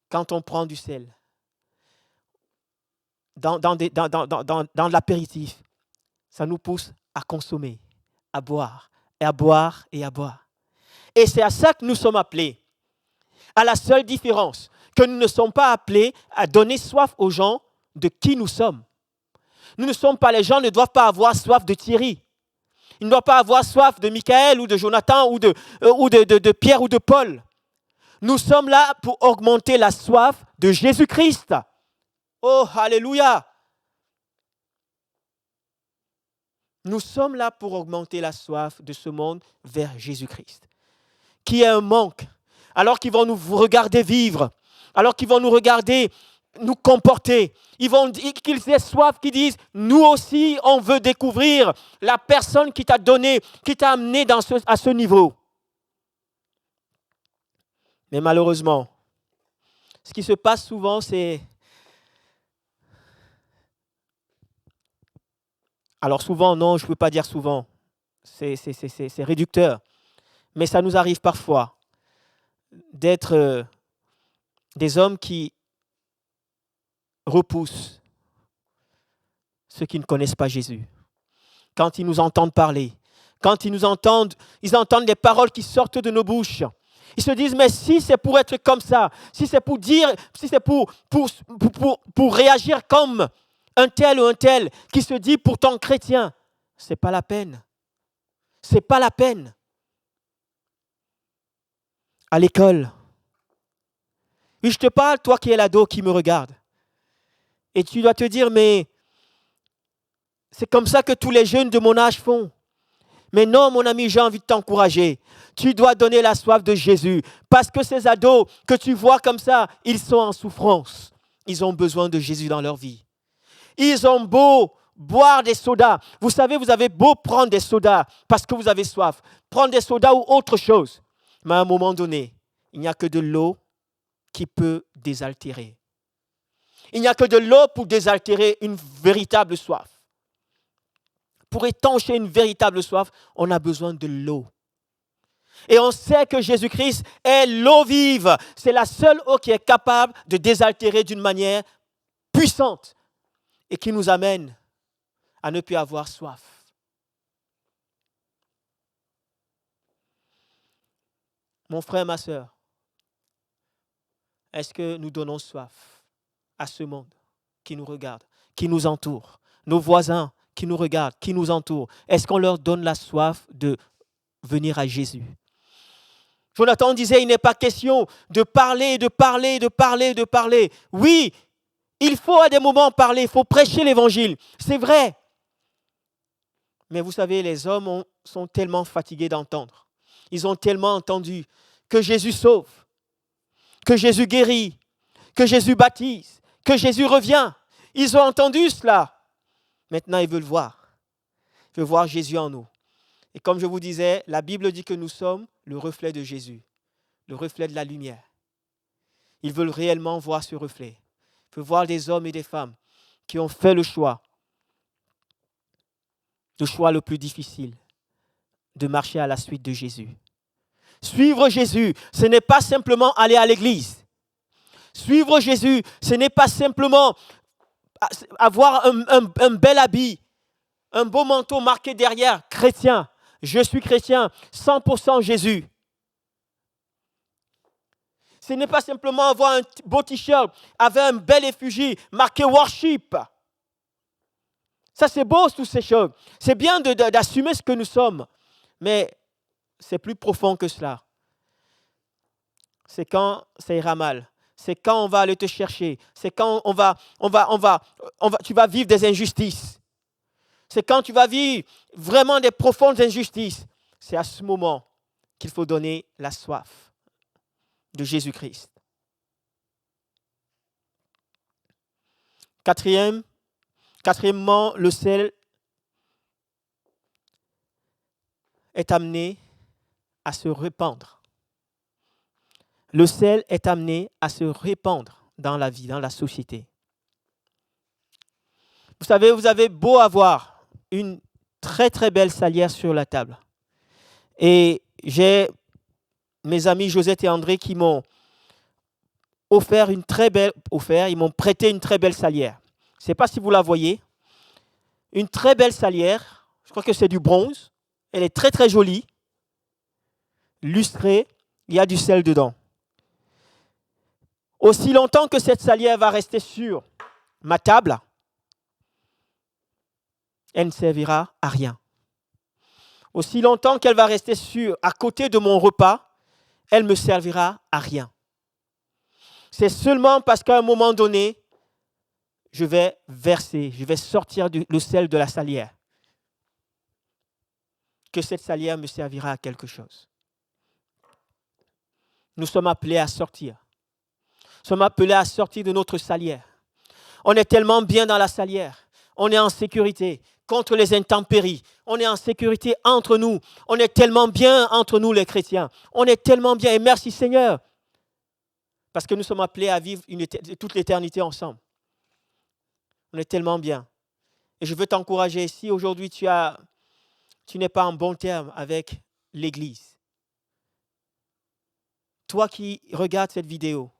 Quand on prend du sel, dans l'apéritif, ça nous pousse à consommer, à boire, et à boire, et à boire. Et c'est à ça que nous sommes appelés. À la seule différence, que nous ne sommes pas appelés à donner soif aux gens de qui nous sommes. Nous ne sommes pas, les gens ne doivent pas avoir soif de Thierry. Ils ne doivent pas avoir soif de Michael ou de Jonathan ou de Pierre ou de Paul. Nous sommes là pour augmenter la soif de Jésus-Christ. Oh, alléluia! Nous sommes là pour augmenter la soif de ce monde vers Jésus-Christ. Qui est un manque, alors qu'ils vont nous regarder vivre, alors qu'ils vont nous regarder nous comporter. Ils vont dire qu'ils aient soif, qu'ils disent, nous aussi, on veut découvrir la personne qui t'a donné, qui t'a amené à ce niveau. Mais malheureusement, ce qui se passe souvent, c'est... Alors souvent, non, je ne peux pas dire souvent. C'est réducteur. Mais ça nous arrive parfois d'être des hommes qui repoussent ceux qui ne connaissent pas Jésus. Quand ils nous entendent parler, quand ils entendent les paroles qui sortent de nos bouches, ils se disent, mais si c'est pour être comme ça, si c'est pour dire, si c'est pour réagir comme un tel ou un tel qui se dit pourtant chrétien, c'est pas la peine. C'est pas la peine. À l'école, oui, je te parle, toi qui es l'ado qui me regarde. Et tu dois te dire, mais c'est comme ça que tous les jeunes de mon âge font. Mais non, mon ami, j'ai envie de t'encourager. Tu dois donner la soif de Jésus. Parce que ces ados que tu vois comme ça, ils sont en souffrance. Ils ont besoin de Jésus dans leur vie. Ils ont beau boire des sodas. Vous savez, vous avez beau prendre des sodas parce que vous avez soif. Prendre des sodas ou autre chose. Mais à un moment donné, il n'y a que de l'eau qui peut désaltérer. Il n'y a que de l'eau pour désaltérer une véritable soif. Pour étancher une véritable soif, on a besoin de l'eau. Et on sait que Jésus-Christ est l'eau vive. C'est la seule eau qui est capable de désaltérer d'une manière puissante et qui nous amène à ne plus avoir soif. Mon frère, ma sœur, est-ce que nous donnons soif à ce monde qui nous regarde, qui nous entoure, nos voisins qui nous regardent, qui nous entourent? Est-ce qu'on leur donne la soif de venir à Jésus? Jonathan disait, il n'est pas question de parler, de parler, de parler, de parler. Oui, il faut à des moments parler, il faut prêcher l'évangile, c'est vrai. Mais vous savez, les hommes sont tellement fatigués d'entendre. Ils ont tellement entendu que Jésus sauve, que Jésus guérit, que Jésus baptise, que Jésus revient. Ils ont entendu cela. Maintenant, ils veulent voir. Ils veulent voir Jésus en nous. Et comme je vous disais, la Bible dit que nous sommes le reflet de Jésus, le reflet de la lumière. Ils veulent réellement voir ce reflet. Ils veulent voir des hommes et des femmes qui ont fait le choix le plus difficile, de marcher à la suite de Jésus. Suivre Jésus, ce n'est pas simplement aller à l'église. Suivre Jésus, ce n'est pas simplement avoir un bel habit, un beau manteau marqué derrière, chrétien. Je suis chrétien, 100% Jésus. Ce n'est pas simplement avoir un beau t-shirt avec un bel effigie marqué worship. Ça, c'est beau, toutes ces choses. C'est bien d'assumer ce que nous sommes. Mais c'est plus profond que cela. C'est quand ça ira mal. C'est quand on va aller te chercher. C'est quand tu vas vivre des injustices. C'est quand tu vas vivre vraiment des profondes injustices. C'est à ce moment qu'il faut donner la soif de Jésus-Christ. Quatrièmement, le sel est amené à se répandre. Le sel est amené à se répandre dans la vie, dans la société. Vous savez, vous avez beau avoir une très très belle salière sur la table. Et j'ai mes amis Josette et André qui m'ont ils m'ont prêté une très belle salière. Je ne sais pas si vous la voyez. Une très belle salière. Je crois que c'est du bronze. Elle est très très jolie. Lustrée. Il y a du sel dedans. Aussi longtemps que cette salière va rester sur ma table, elle ne servira à rien. Aussi longtemps qu'elle va rester à côté de mon repas, elle me servira à rien. C'est seulement parce qu'à un moment donné, je vais sortir le sel de la salière, que cette salière me servira à quelque chose. Nous sommes appelés à sortir. Nous sommes appelés à sortir de notre salière. On est tellement bien dans la salière. On est en sécurité contre les intempéries. On est en sécurité entre nous. On est tellement bien entre nous les chrétiens. On est tellement bien. Et merci Seigneur. Parce que nous sommes appelés à vivre toute l'éternité ensemble. On est tellement bien. Et je veux t'encourager, si aujourd'hui tu n'es pas en bon terme avec l'Église, toi qui regardes cette vidéo,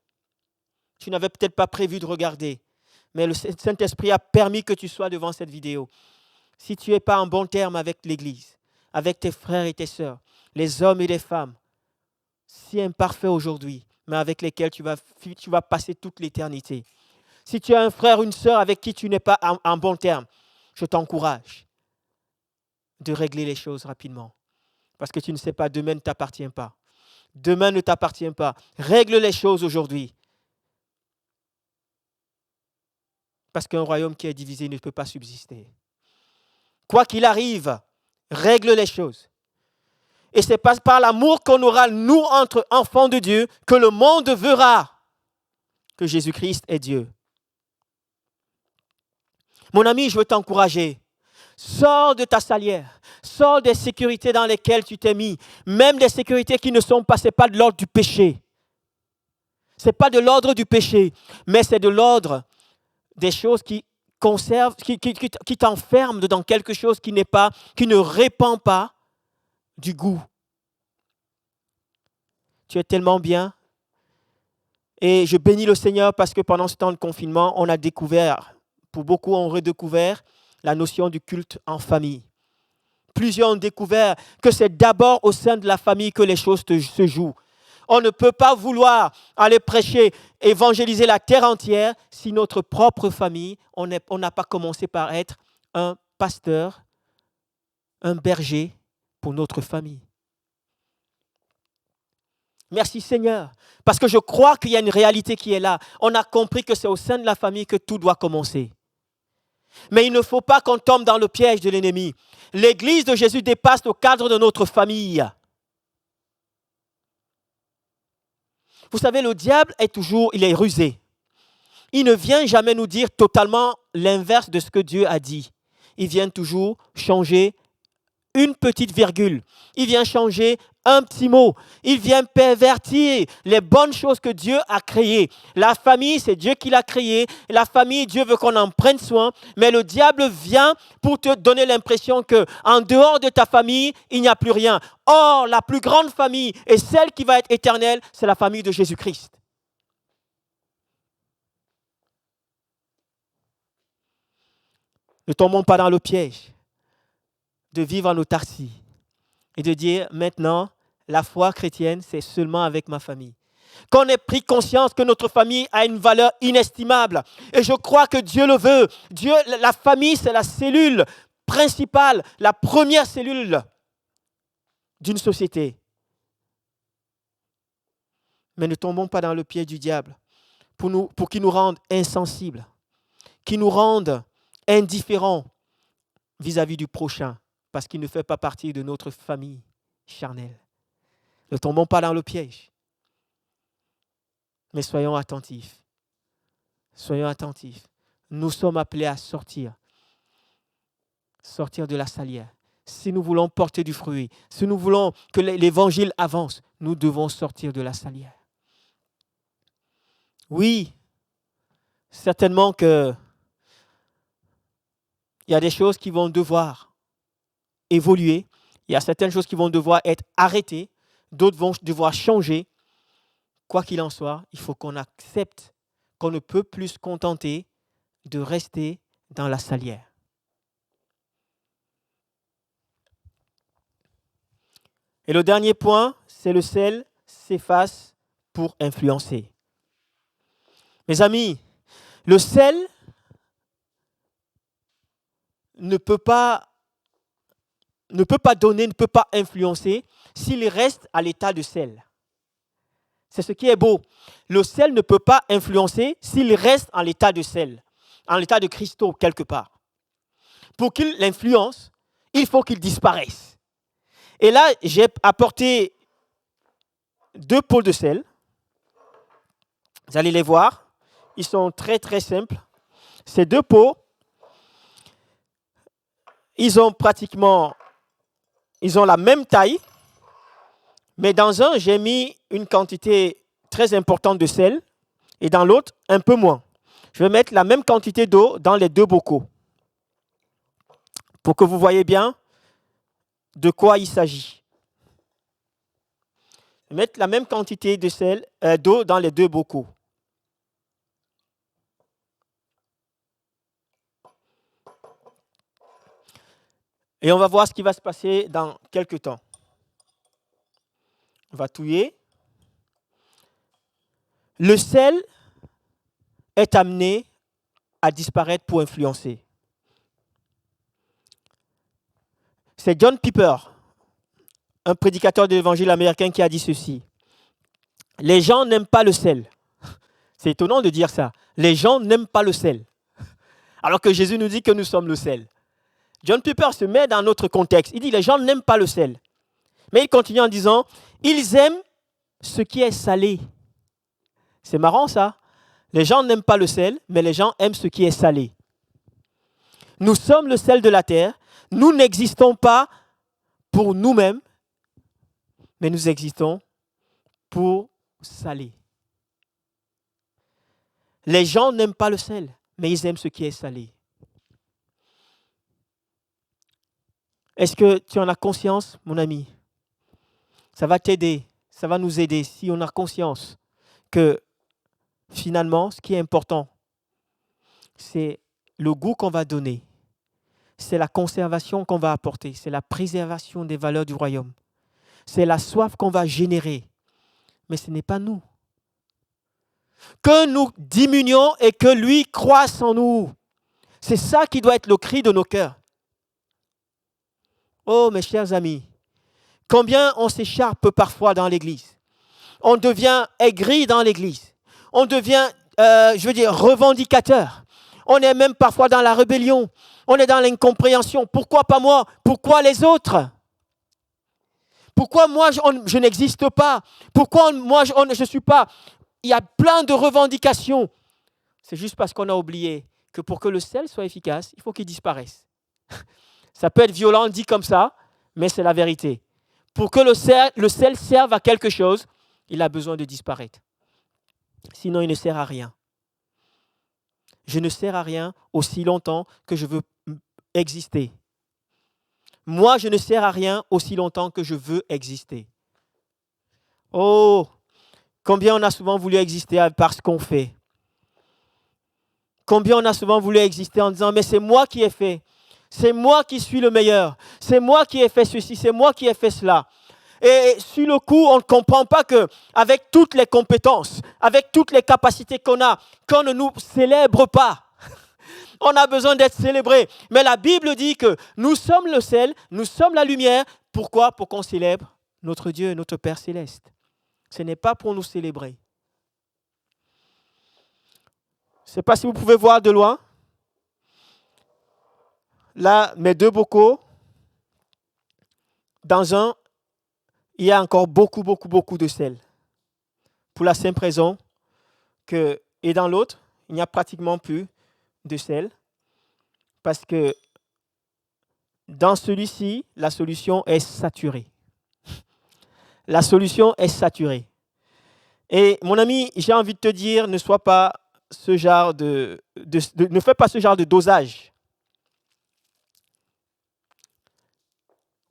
tu n'avais peut-être pas prévu de regarder, mais le Saint-Esprit a permis que tu sois devant cette vidéo. Si tu n'es pas en bon terme avec l'Église, avec tes frères et tes sœurs, les hommes et les femmes, si imparfaits aujourd'hui, mais avec lesquels tu vas passer toute l'éternité. Si tu as un frère ou une sœur avec qui tu n'es pas en bon terme, je t'encourage de régler les choses rapidement. Parce que tu ne sais pas, demain ne t'appartient pas. Demain ne t'appartient pas. Règle les choses aujourd'hui. Parce qu'un royaume qui est divisé ne peut pas subsister. Quoi qu'il arrive, règle les choses. Et c'est par l'amour qu'on aura, nous, entre enfants de Dieu, que le monde verra que Jésus-Christ est Dieu. Mon ami, je veux t'encourager. Sors de ta salière. Sors des sécurités dans lesquelles tu t'es mis. Même des sécurités qui ne sont pas, ce n'est pas de l'ordre du péché. Ce n'est pas de l'ordre du péché, mais c'est de l'ordre des choses qui conservent, qui t'enferment dans quelque chose qui ne répand pas du goût. Tu es tellement bien. Et je bénis le Seigneur parce que pendant ce temps de confinement, on a découvert, pour beaucoup ont redécouvert la notion du culte en famille. Plusieurs ont découvert que c'est d'abord au sein de la famille que les choses se jouent. On ne peut pas vouloir aller prêcher, évangéliser la terre entière si notre propre famille, on n'a pas commencé par être un pasteur, un berger pour notre famille. Merci Seigneur, parce que je crois qu'il y a une réalité qui est là. On a compris que c'est au sein de la famille que tout doit commencer. Mais il ne faut pas qu'on tombe dans le piège de l'ennemi. L'Église de Jésus dépasse le cadre de notre famille. Vous savez, le diable il est rusé. Il ne vient jamais nous dire totalement l'inverse de ce que Dieu a dit. Il vient toujours changer une petite virgule. Il vient changer un petit mot. Il vient pervertir les bonnes choses que Dieu a créées. La famille, c'est Dieu qui l'a créée. La famille, Dieu veut qu'on en prenne soin. Mais le diable vient pour te donner l'impression qu'en dehors de ta famille, il n'y a plus rien. Or, la plus grande famille et celle qui va être éternelle, c'est la famille de Jésus-Christ. Ne tombons pas dans le piège de vivre en autarcie et de dire maintenant, la foi chrétienne, c'est seulement avec ma famille. Qu'on ait pris conscience que notre famille a une valeur inestimable. Et je crois que Dieu le veut. La famille, c'est la cellule principale, la première cellule d'une société. Mais ne tombons pas dans le piège du diable pour qu'il nous rende insensibles, qu'il nous rende indifférents vis-à-vis du prochain, parce qu'il ne fait pas partie de notre famille charnelle. Ne tombons pas dans le piège. Mais soyons attentifs. Soyons attentifs. Nous sommes appelés à sortir de la salière. Si nous voulons porter du fruit, si nous voulons que l'évangile avance, nous devons sortir de la salière. Oui, certainement que il y a des choses qui vont devoir évoluer. Il y a certaines choses qui vont devoir être arrêtées. D'autres vont devoir changer. Quoi qu'il en soit, il faut qu'on accepte qu'on ne peut plus se contenter de rester dans la salière. Et le dernier point, c'est le sel s'efface pour influencer. Mes amis, le sel ne peut pas donner, ne peut pas influencer s'il reste à l'état de sel. C'est ce qui est beau. Le sel ne peut pas influencer s'il reste en l'état de sel, en l'état de cristaux quelque part. Pour qu'il influence, il faut qu'il disparaisse. Et là, j'ai apporté 2 pots de sel. Vous allez les voir. Ils sont très très simples. Ces 2 pots, ils ont la même taille, mais dans un, j'ai mis une quantité très importante de sel et dans l'autre, un peu moins. Je vais mettre la même quantité d'eau dans les 2 bocaux pour que vous voyez bien de quoi il s'agit. Je vais mettre la même quantité de d'eau dans les 2 bocaux. Et on va voir ce qui va se passer dans quelques temps. On va touiller. Le sel est amené à disparaître pour influencer. C'est John Piper, un prédicateur de l'évangile américain, qui a dit ceci. Les gens n'aiment pas le sel. C'est étonnant de dire ça. Les gens n'aiment pas le sel. Alors que Jésus nous dit que nous sommes le sel. John Piper se met dans notre contexte. Il dit les gens n'aiment pas le sel. Mais il continue en disant, ils aiment ce qui est salé. C'est marrant ça. Les gens n'aiment pas le sel, mais les gens aiment ce qui est salé. Nous sommes le sel de la terre. Nous n'existons pas pour nous-mêmes, mais nous existons pour saler. Les gens n'aiment pas le sel, mais ils aiment ce qui est salé. Est-ce que tu en as conscience, mon ami? Ça va t'aider, ça va nous aider si on a conscience que finalement, ce qui est important, c'est le goût qu'on va donner, c'est la conservation qu'on va apporter, c'est la préservation des valeurs du royaume, c'est la soif qu'on va générer, mais ce n'est pas nous. Que nous diminuions et que lui croisse en nous. C'est ça qui doit être le cri de nos cœurs. Oh, mes chers amis, combien on s'écharpe parfois dans l'église. On devient aigri dans l'église. On devient, revendicateur. On est même parfois dans la rébellion. On est dans l'incompréhension. Pourquoi pas moi? Pourquoi les autres? Pourquoi moi, je n'existe pas? Pourquoi moi, je ne suis pas? Il y a plein de revendications. C'est juste parce qu'on a oublié que pour que le sel soit efficace, il faut qu'il disparaisse. Ça peut être violent dit comme ça, mais c'est la vérité. Pour que le sel serve à quelque chose, il a besoin de disparaître. Sinon, il ne sert à rien. Je ne sers à rien aussi longtemps que je veux exister. Moi, je ne sers à rien aussi longtemps que je veux exister. Oh, combien on a souvent voulu exister par ce qu'on fait. Combien on a souvent voulu exister en disant, mais c'est moi qui ai fait. C'est moi qui suis le meilleur. C'est moi qui ai fait ceci. C'est moi qui ai fait cela. Et sur le coup, on ne comprend pas qu'avec toutes les compétences, avec toutes les capacités qu'on a, qu'on ne nous célèbre pas. On a besoin d'être célébré. Mais la Bible dit que nous sommes le sel, nous sommes la lumière. Pourquoi? Pour qu'on célèbre notre Dieu, notre Père céleste. Ce n'est pas pour nous célébrer. Je ne sais pas si vous pouvez voir de loin. Là, mes 2 bocaux. Dans un, il y a encore beaucoup de sel. Pour la simple raison que, et dans l'autre, il n'y a pratiquement plus de sel. Parce que dans celui-ci, la solution est saturée. La solution est saturée. Et mon ami, j'ai envie de te dire, ne fais pas ce genre de dosage.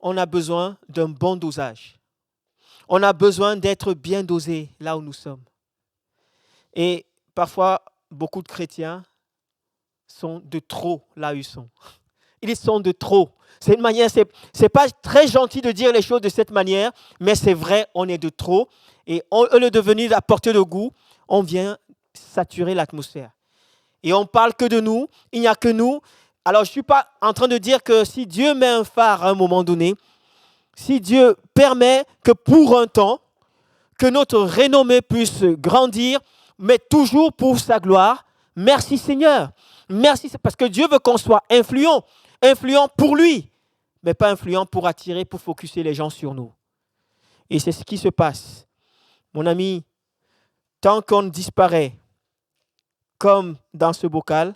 On a besoin d'un bon dosage. On a besoin d'être bien dosé là où nous sommes. Et parfois, beaucoup de chrétiens sont de trop là où ils sont. Ils sont de trop. C'est une manière, c'est pas très gentil de dire les choses de cette manière, mais c'est vrai, on est de trop. Et au lieu de venir apporter le goût, on vient saturer l'atmosphère. Et on parle que de nous, il n'y a que nous. Alors je ne suis pas en train de dire que si Dieu met un phare à un moment donné, si Dieu permet que pour un temps, que notre renommée puisse grandir, mais toujours pour sa gloire, merci Seigneur. Merci parce que Dieu veut qu'on soit influent pour lui, mais pas influent pour attirer, pour focusser les gens sur nous. Et c'est ce qui se passe. Mon ami, tant qu'on disparaît, comme dans ce bocal,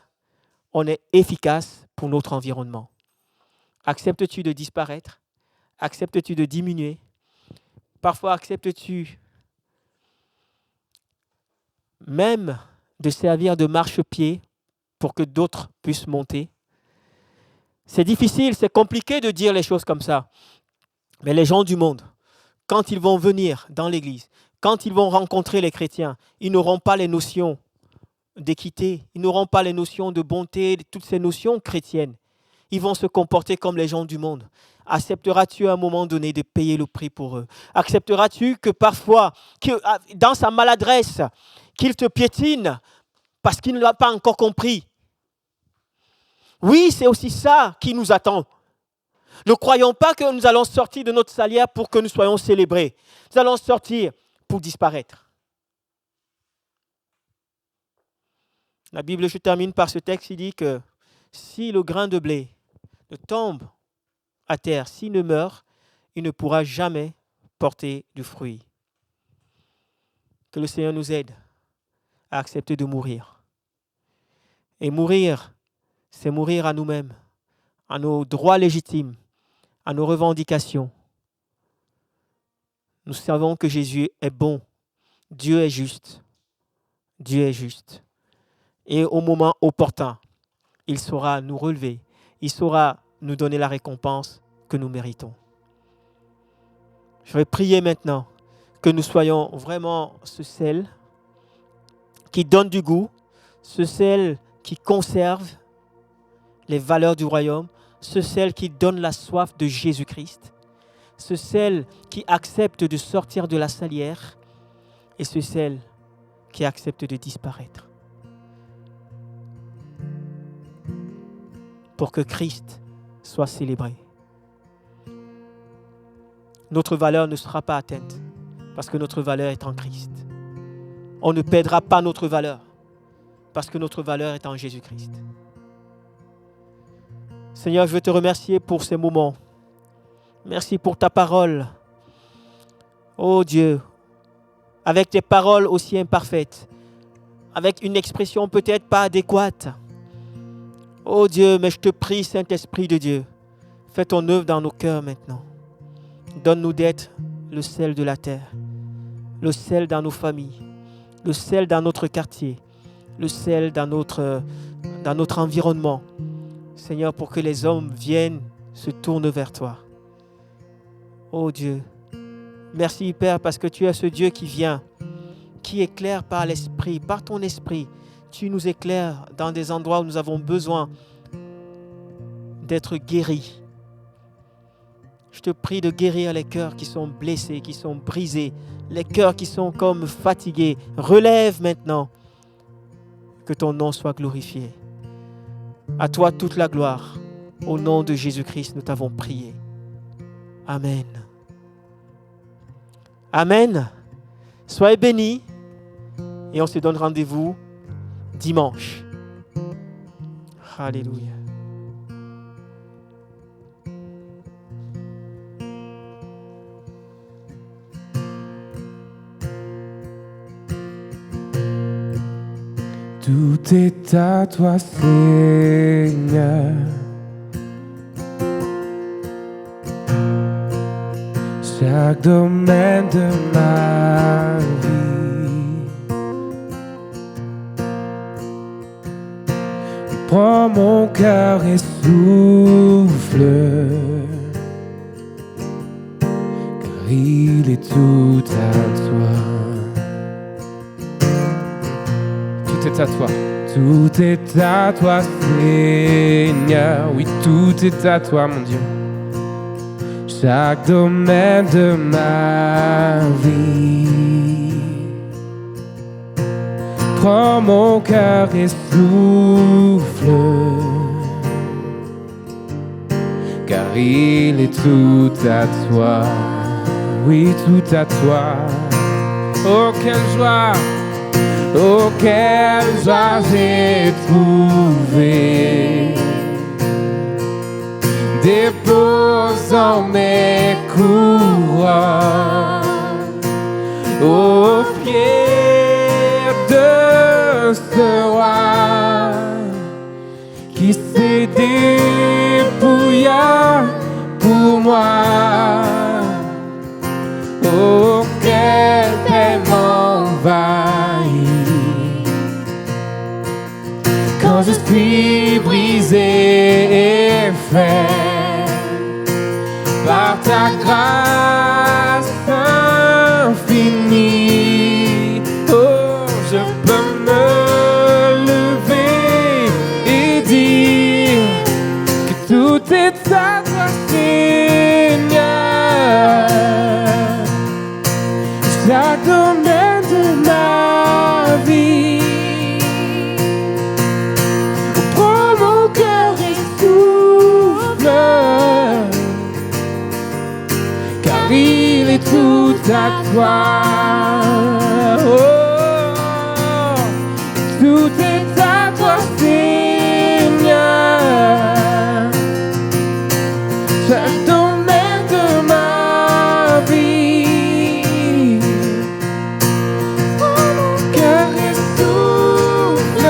on est efficace pour notre environnement. Acceptes-tu de disparaître? Acceptes-tu de diminuer? Parfois, acceptes-tu même de servir de marchepied pour que d'autres puissent monter? C'est difficile, c'est compliqué de dire les choses comme ça. Mais les gens du monde, quand ils vont venir dans l'église, quand ils vont rencontrer les chrétiens, ils n'auront pas les notions d'équité, ils n'auront pas les notions de bonté, toutes ces notions chrétiennes. Ils vont se comporter comme les gens du monde. Accepteras-tu à un moment donné de payer le prix pour eux? Accepteras-tu que parfois, dans sa maladresse, qu'il te piétine parce qu'il ne l'a pas encore compris? Oui, c'est aussi ça qui nous attend. Ne croyons pas que nous allons sortir de notre salière pour que nous soyons célébrés. Nous allons sortir pour disparaître. La Bible, je termine par ce texte, il dit que si le grain de blé ne tombe à terre, s'il ne meurt, il ne pourra jamais porter du fruit. Que le Seigneur nous aide à accepter de mourir. Et mourir, c'est mourir à nous-mêmes, à nos droits légitimes, à nos revendications. Nous savons que Jésus est bon. Dieu est juste. Dieu est juste. Et au moment opportun, il saura nous relever. Il saura nous donner la récompense que nous méritons. Je vais prier maintenant que nous soyons vraiment ce sel qui donne du goût, ce sel qui conserve les valeurs du royaume, ce sel qui donne la soif de Jésus-Christ, ce sel qui accepte de sortir de la salière et ce sel qui accepte de disparaître. Pour que Christ soit célébré. Notre valeur ne sera pas atteinte parce que notre valeur est en Christ. On ne perdra pas notre valeur parce que notre valeur est en Jésus-Christ. Seigneur, je veux te remercier pour ces moments. Merci pour ta parole. Oh Dieu, avec tes paroles aussi imparfaites, avec une expression peut-être pas adéquate. Oh Dieu, mais je te prie, Saint-Esprit de Dieu, fais ton œuvre dans nos cœurs maintenant. Donne-nous d'être le sel de la terre, le sel dans nos familles, le sel dans notre quartier, le sel dans notre environnement. Seigneur, pour que les hommes viennent, se tournent vers toi. Oh Dieu, merci Père, parce que tu es ce Dieu qui vient, qui éclaire par l'Esprit, par ton Esprit. Tu nous éclaires dans des endroits où nous avons besoin d'être guéris. Je te prie de guérir les cœurs qui sont blessés, qui sont brisés, les cœurs qui sont comme fatigués. Relève maintenant, que ton nom soit glorifié. À toi toute la gloire. Au nom de Jésus-Christ, nous t'avons prié. Amen. Amen. Soyez bénis et on se donne rendez-vous dimanche. Alléluia. Tout est à toi, Seigneur. Chaque domaine de ma vie. Prends mon cœur et souffle, car il est tout à toi. Tout est à toi, Tout est à toi, Seigneur. Oui, tout est à toi, mon Dieu. Chaque domaine de ma vie. Prends mon cœur et souffle, car il est tout à toi. Oui, tout à toi. Oh, quelle joie! Oh, quelle joie j'ai trouvé, déposant mes couronnes aux pieds de ce roi qui s'est dépouillé pour moi. Oh, quel paix m'envahit quand je suis brisé et faible par ta grâce infinie. Oh, je peux me lever et dire que tout est à toi, Seigneur. Chaque domaine de ma vie, prends mon cœur et souffle, car il est tout à toi. Oh, tout est à toi, Seigneur. Chaque domaine de ma vie, prends mon cœur et souffle,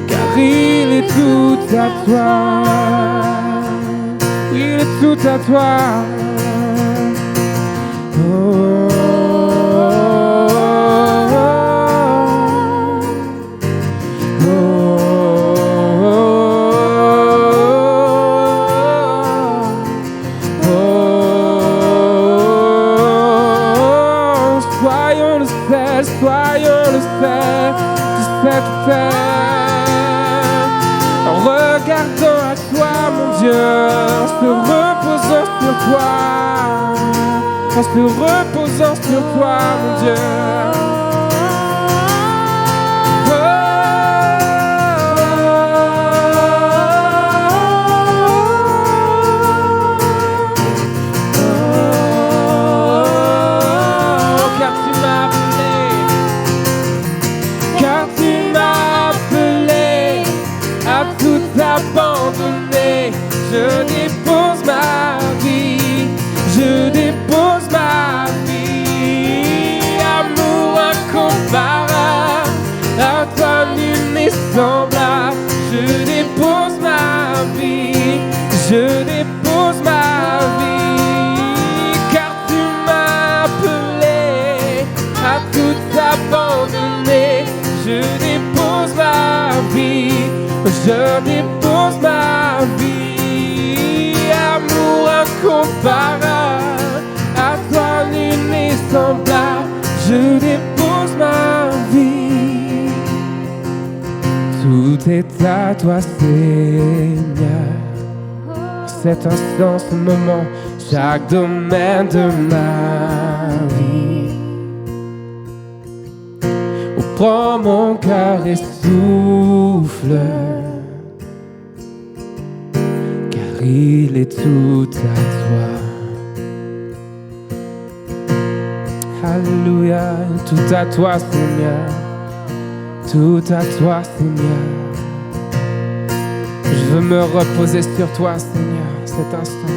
car il est tout à toi. Il est tout à toi. Oh, oh, oh, oh, oh. Soyons le sel de cette terre. En regardant à toi, mon Dieu, en se reposant sur toi, en se reposant sur toi, mon Dieu. Car tu m'as appelé à tout abandonner. Je dépose ma vie, je dépose ma vie. Amour incomparable, à toi nul n'est semblable. Je dépose ma vie, je dépose ma vie. Car tu m'as appelé à tout abandonner. Je dépose ma vie, je dépose ma vie. Amour incomparable, à toi nul n'est semblable. Je dépose ma vie. Tout est à toi, Seigneur. Cet instant, ce moment, chaque domaine de ma vie. Oh, prends mon cœur et souffle, car il est tout à toi. Alléluia, tout à toi, Seigneur. Tout à toi, Seigneur. Je veux me reposer sur toi, Seigneur, cet instant.